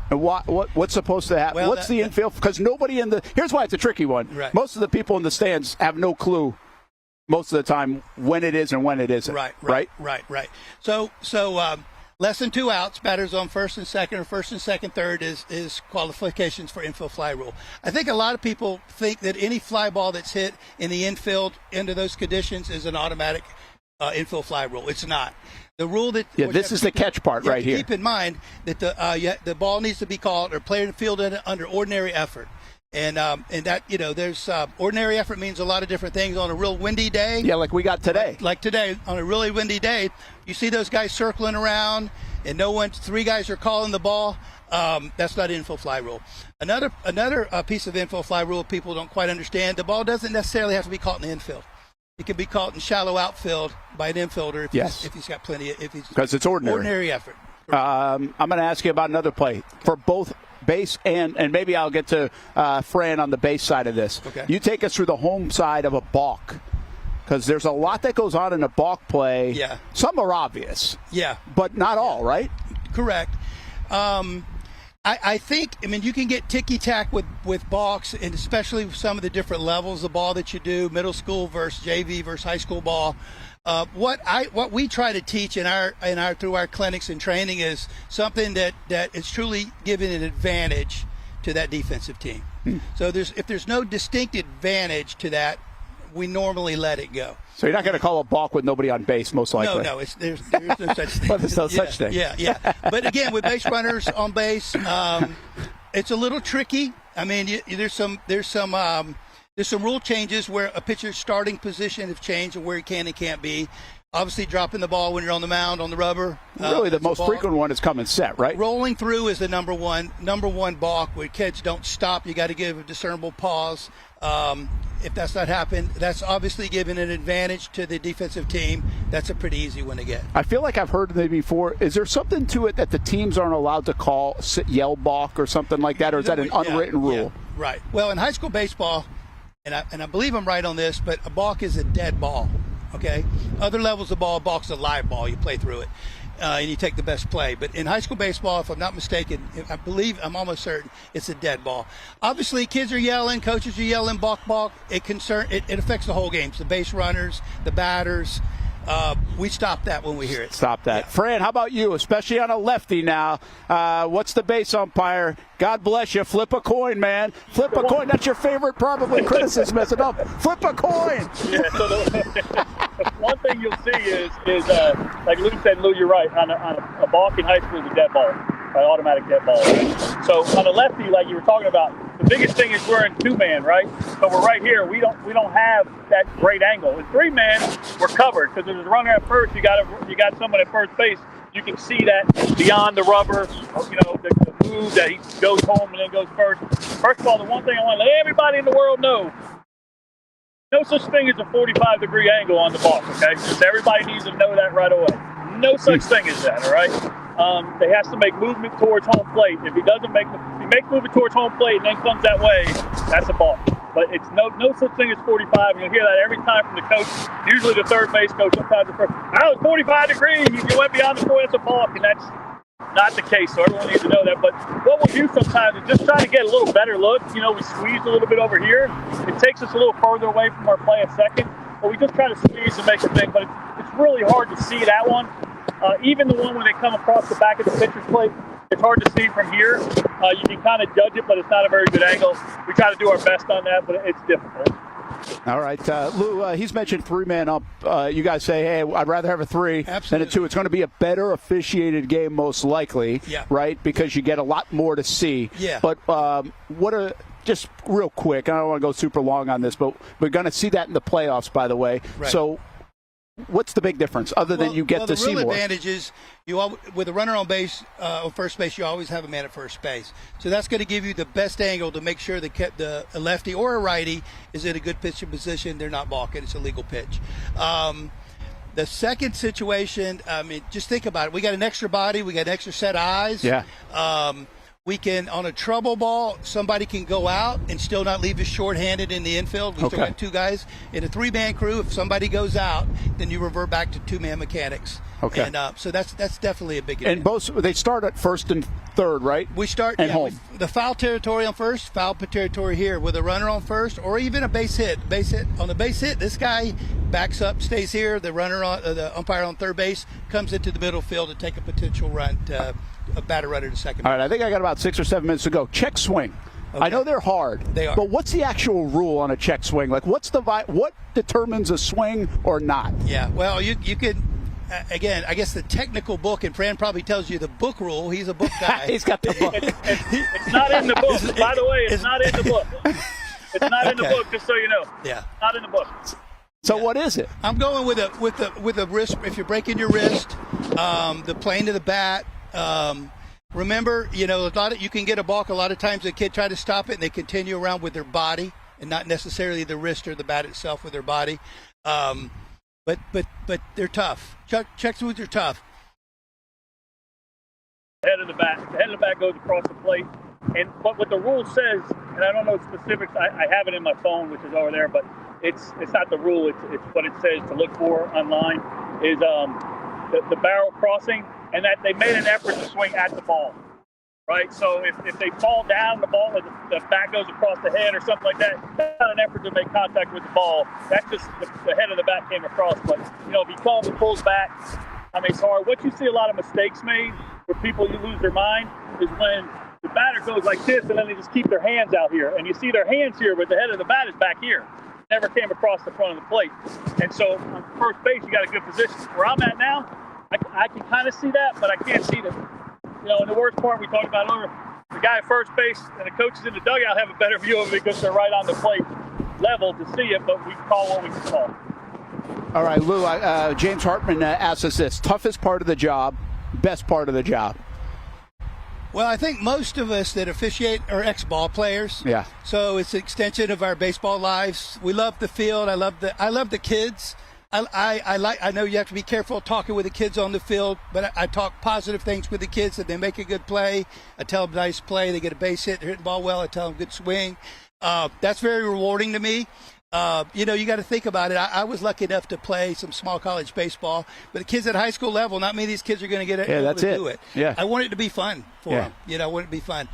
And what's supposed to happen? Well, what's the infield? Because nobody here's why it's a tricky one. Right. Most of the people in the stands have no clue most of the time when it is and when it isn't. Right. So less than 2 outs, batters on first and second, or first and second, third is qualifications for infield fly rule. I think a lot of people think that any fly ball that's hit in the infield under those conditions is an automatic infield fly rule. It's not. The rule that this is the catch part right here. Keep in mind that the ball needs to be called or played and fielded under ordinary effort. And that, there's ordinary effort means a lot of different things. On a real windy day. Yeah, like we got today. Like today, on a really windy day, you see those guys circling around, and 3 guys are calling the ball. That's not infield fly rule. Another piece of infield fly rule people don't quite understand: the ball doesn't necessarily have to be caught in the infield. It can be caught in shallow outfield by an infielder if he's got plenty. Because it's ordinary effort. I'm going to ask you about another play for both base and maybe I'll get to Fran on the base side of this. Okay. You take us through the home side of a balk, because there's a lot that goes on in a balk play. Yeah. Some are obvious. Yeah. But not all, right? Correct. I think, you can get ticky-tack with balks, and especially with some of the different levels of ball that you do, middle school versus JV versus high school ball. What we try to teach through our clinics and training is something that is truly giving an advantage to that defensive team. So if there's no distinct advantage to that, we normally let it go. So you're not going to call a balk with nobody on base, most likely. No, there's no such thing. Well, there's no such thing. Yeah. But again, with base runners on base, it's a little tricky. There's some rule changes where a pitcher's starting position have changed and where he can and can't be. Obviously, dropping the ball when you're on the mound on the rubber. Really, the most frequent one is come and set, right? Rolling through is the number one balk where kids don't stop. You got to give a discernible pause. If that's not happened, that's obviously giving an advantage to the defensive team. That's a pretty easy one to get. I feel like I've heard maybe before. Is there something to it that the teams aren't allowed to call yell balk or something like that, or is that an unwritten rule? Yeah, right. Well, in high school baseball, and I believe I'm right on this, but a balk is a dead ball. Okay. Other levels of ball, balk's a live ball. You play through it. and you take the best play. But in high school baseball, if I'm not mistaken, I'm almost certain it's a dead ball. Obviously, kids are yelling, coaches are yelling, balk, balk. It affects the whole game. The base runners, the batters. We stop that when we hear it. Stop that. Yeah. Fran, how about you, especially on a lefty now? What's the base umpire? God bless you. Flip a coin, man. Flip a coin. That's your favorite, probably, criticism. Mess it up. Flip a coin. Yeah, so one thing you'll see is like Lou said, Lou, you're right. On a balk in high school is a dead ball, an automatic dead ball. Right? So on a lefty, like you were talking about, the biggest thing is we're in 2-man, right? So we're right here. We don't have that great angle. In 3-man, we're covered because there's a runner at first. You got someone at first base. You can see that beyond the rubber, the move that he goes home and then goes first. First of all, the one thing I want to let everybody in the world know, no such thing as a 45-degree angle on the balk, okay? Just everybody needs to know that right away. No such thing as that, all right? They has to make movement towards home plate. If he makes movement towards home plate and then comes that way, that's a balk. But it's no such thing as 45. And you'll hear that every time from the coach, usually the third base coach, sometimes the first. I was 45 degrees. You went beyond the 4, that's a balk, and that's not the case. So everyone needs to know that. But what we'll do sometimes is just try to get a little better look. We squeeze a little bit over here. It takes us a little further away from our play at second. But we just try to squeeze and make a thing. But it's really hard to see that one. Even the one when they come across the back of the pitcher's plate, it's hard to see from here. You can kind of judge it, but it's not a very good angle. We try to do our best on that, but it's difficult. All right, Lou, he's mentioned 3-man up. You guys say, hey, I'd rather have a 3 than a 2. It's going to be a better officiated game most likely, right, because you get a lot more to see. Yeah. But just real quick, I don't want to go super long on this, but we're going to see that in the playoffs, by the way. Right. So what's the big difference other than you get to see more? The real advantage is with a runner on base, on first base, you always have a man at first base. So that's going to give you the best angle to make sure the lefty or a righty is in a good pitching position. They're not balking. It's a legal pitch. The second situation, just think about it. We got an extra body. We got an extra set of eyes. Yeah. We can, on a trouble ball, somebody can go out and still not leave us shorthanded in the infield. We still got 2 guys. In a 3-man crew, if somebody goes out, then you revert back to 2-man mechanics. Okay. And so that's definitely a big advantage. And both, they start at first and third, right? We start and home. The foul territory on first, foul territory here with a runner on first, or even a base hit. On the base hit, this guy backs up, stays here. The runner the umpire on third base comes into the middle field to take a potential run a batter runner to second. All right, I think I got about 6 or 7 minutes to go. Check swing. Okay. I know they're hard. They are. But what's the actual rule on a check swing? Like, what determines a swing or not? Yeah, well, you could. Again, I guess the technical book, and Fran probably tells you the book rule. He's a book guy. He's got the book. It's not in the book. By the way, it's not in the book. It's not in the book, just so you know. Yeah. Not in the book. So what is it? I'm going with a wrist. If you're breaking your wrist, the plane of the bat. Remember, a lot of you can get a balk. A lot of times the kid try to stop it, and they continue around with their body, and not necessarily the wrist or the bat itself with their body. But they're tough. Check swings are tough. The head of the bat goes across the plate, but what the rule says, and I don't know specifics. I have it in my phone, which is over there, but it's not the rule. It's what it says to look for online is the barrel crossing, and that they made an effort to swing at the ball, right? So if they fall down, the ball, the bat goes across the head or something like that, that's not an effort to make contact with the ball. That's just the head of the bat came across. But, if he comes and pulls back, it's hard. What you see a lot of mistakes made where people lose their mind is when the batter goes like this and then they just keep their hands out here. And you see their hands here, but the head of the bat is back here. Never came across the front of the plate. And so on first base, you got a good position. Where I'm at now, I can kind of see that, but I can't see them. And the worst part we talked about earlier, the guy at first base and the coaches in the dugout have a better view of it because they're right on the plate level to see it, but we call what we can call. All right, Lou, James Hartman asked us this. Toughest part of the job, best part of the job? Well, I think most of us that officiate are ex-ball players. Yeah. So it's an extension of our baseball lives. We love the field. I love the kids. I know you have to be careful talking with the kids on the field, but I talk positive things with the kids that they make a good play. I tell them nice play. They get a base hit. They're hitting the ball well. I tell them good swing. That's very rewarding to me. You got to think about it. I was lucky enough to play some small college baseball, but the kids at high school level, not many of these kids are going to get able to do it. Yeah. I want it to be fun for them. I want it to be fun.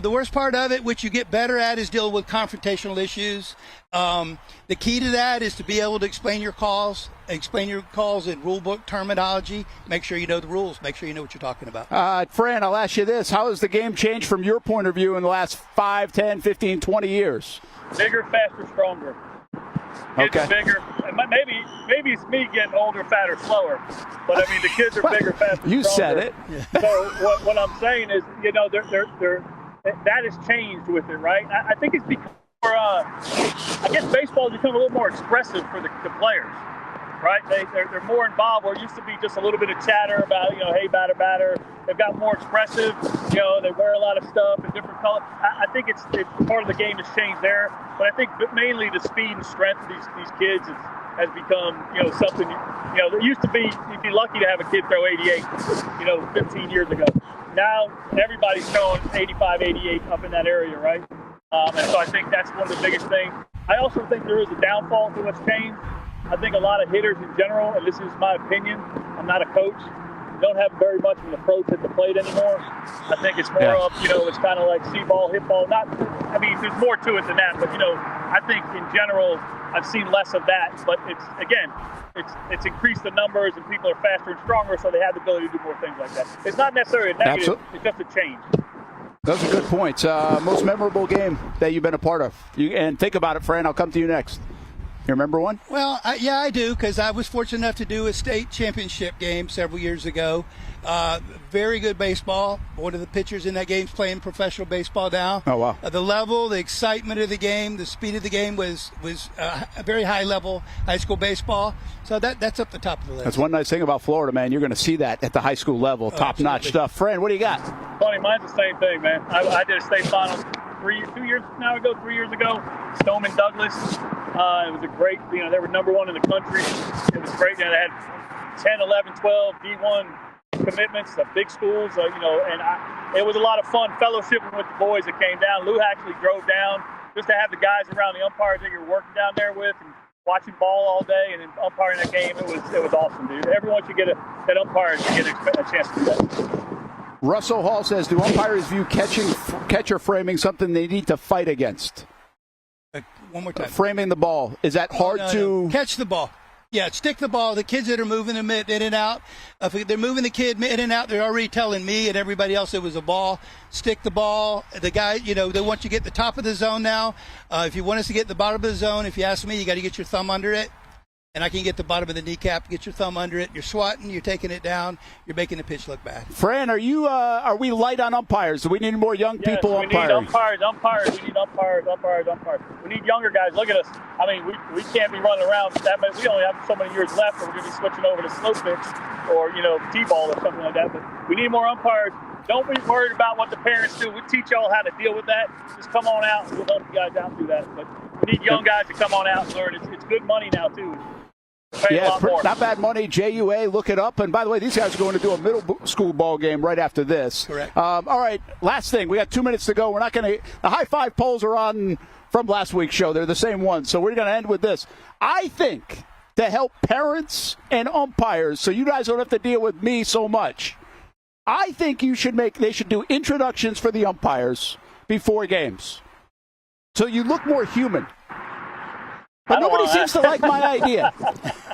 The worst part of it, which you get better at, is dealing with confrontational issues. The key to that is to be able to explain your calls in rule book terminology. Make sure you know the rules. Make sure you know what you're talking about. Fran, I'll ask you this. How has the game changed from your point of view in the last 5, 10, 15, 20 years? Bigger, faster, stronger. Kids are bigger. Maybe it's me getting older, fatter, slower. But I mean, the kids are bigger, faster. You stronger. said it. So what I'm saying is, that has changed with it, right? I think it's because I guess baseball has become a little more expressive for the players, right? They're more involved. Where it used to be just a little bit of chatter about, hey, batter. They've got more expressive. They wear a lot of stuff in different colors. I think it's part of the game has changed there. But I think mainly the speed and strength of these kids has become, something, it used to be, you'd be lucky to have a kid throw 88, 15 years ago. Now everybody's throwing 85, 88 up in that area, right? And so I think that's one of the biggest things. I also think there is a downfall to what's changed. I think a lot of hitters in general, and this is my opinion, I'm not a coach, don't have very much of an approach at the plate anymore. I think it's more of, it's kind of like see ball, hit ball. There's more to it than that, but, I think in general, I've seen less of that. But it's increased the numbers and people are faster and stronger, so they have the ability to do more things like that. It's not necessarily a negative, It's just a change. Those are good points. Most memorable game that you've been a part of. And think about it, Fran. I'll come to you next. You remember one? Well, I do, because I was fortunate enough to do a state championship game several years ago. Very good baseball. One of the pitchers in that game is playing professional baseball now. Oh, wow. The level, the excitement of the game, the speed of the game was a very high level high school baseball. So that's up the top of the list. That's one nice thing about Florida, man. You're going to see that at the high school level. Top-notch stuff. Fran, what do you got? Funny, mine's the same thing, man. I did a state final 3 years ago. Stoneman Douglas. It was a great, they were number one in the country. It was great. They had 10, 11, 12 D1 commitments, big schools, and it was a lot of fun fellowshipping with the boys that came down. Lou actually drove down just to have the guys around the umpires that you're working down there with and watching ball all day and then umpiring that game. It was awesome, dude. Everyone should get that umpire should get a chance to do that. Russell Hall says, do umpires view catcher framing something they need to fight against? One more time. Framing the ball. Is that hard to... Catch the ball. Yeah, stick the ball. The kids that are moving them in and out, if they're moving the kid in and out, they're already telling me and everybody else it was a ball. Stick the ball. The guy, they want you to get the top of the zone now. If you want us to get the bottom of the zone, if you ask me, you got to get your thumb under it. And I can get the bottom of the kneecap, get your thumb under it. You're swatting, you're taking it down, you're making the pitch look bad. Fran, are we light on umpires? Do we need more young people umpiring? We need umpires. We need umpires. We need younger guys. Look at us. I mean, we can't be running around that much. We only have so many years left, or we're going to be switching over to slow pitch or, T-ball or something like that. But we need more umpires. Don't be worried about what the parents do. We teach y'all how to deal with that. Just come on out and we'll help you guys out and do that. But we need young guys to come on out and learn. It's good money now, too. Yeah, not bad money. JUA, look it up. And by the way, these guys are going to do a middle school ball game right after this. Correct. All right, last thing. We got 2 minutes to go. We're not going to. The high five polls are on from last week's show. They're the same ones. So we're going to end with this. I think to help parents and umpires, so you guys don't have to deal with me so much. I think they should do introductions for the umpires before games, so you look more human. But nobody seems to like my idea.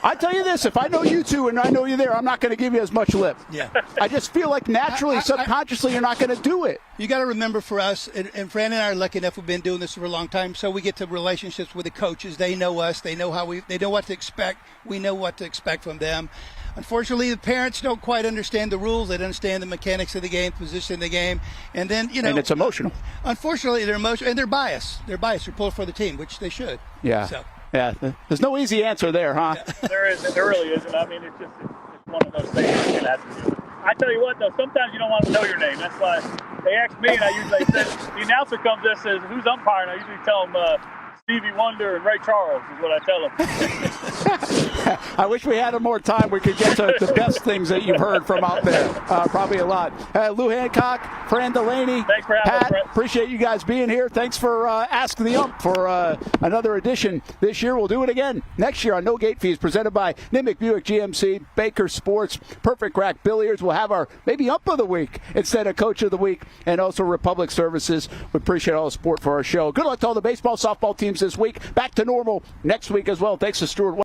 I tell you this, if I know you two and I know you there, I'm not going to give you as much lip. Yeah. I just feel like naturally, subconsciously, you're not going to do it. You got to remember for us, and Fran and I are lucky enough, we've been doing this for a long time, so we get to relationships with the coaches. They know us. They know they know what to expect. We know what to expect from them. Unfortunately, the parents don't quite understand the rules. They don't understand the mechanics of the game, position of the game. And then, And it's emotional. Unfortunately, they're emotional, and they're biased. They're biased. They're pulling for the team, which they should. Yeah. So. Yeah, there's no easy answer there, huh? There really isn't. I mean, it's one of those things you can have to do. I tell you what, though, sometimes you don't want to know your name. That's why they ask me, and I usually say, the announcer comes in and says, who's umpiring? I usually tell them Stevie Wonder and Ray Charles is what I tell them. I wish we had more time. We could get to the best things that you've heard from out there. Probably a lot. Lou Hancock, Fran Delaney, thanks for having us, Brent. Appreciate you guys being here. Thanks for asking the ump for another edition this year. We'll do it again next year on No Gate Fees, presented by Nimick Buick GMC, Baker Sports, Perfect Rack Billiards. We'll have our maybe ump of the week instead of coach of the week, and also Republic Services. We appreciate all the support for our show. Good luck to all the baseball, softball teams this week. Back to normal next week as well. Thanks to Stuart.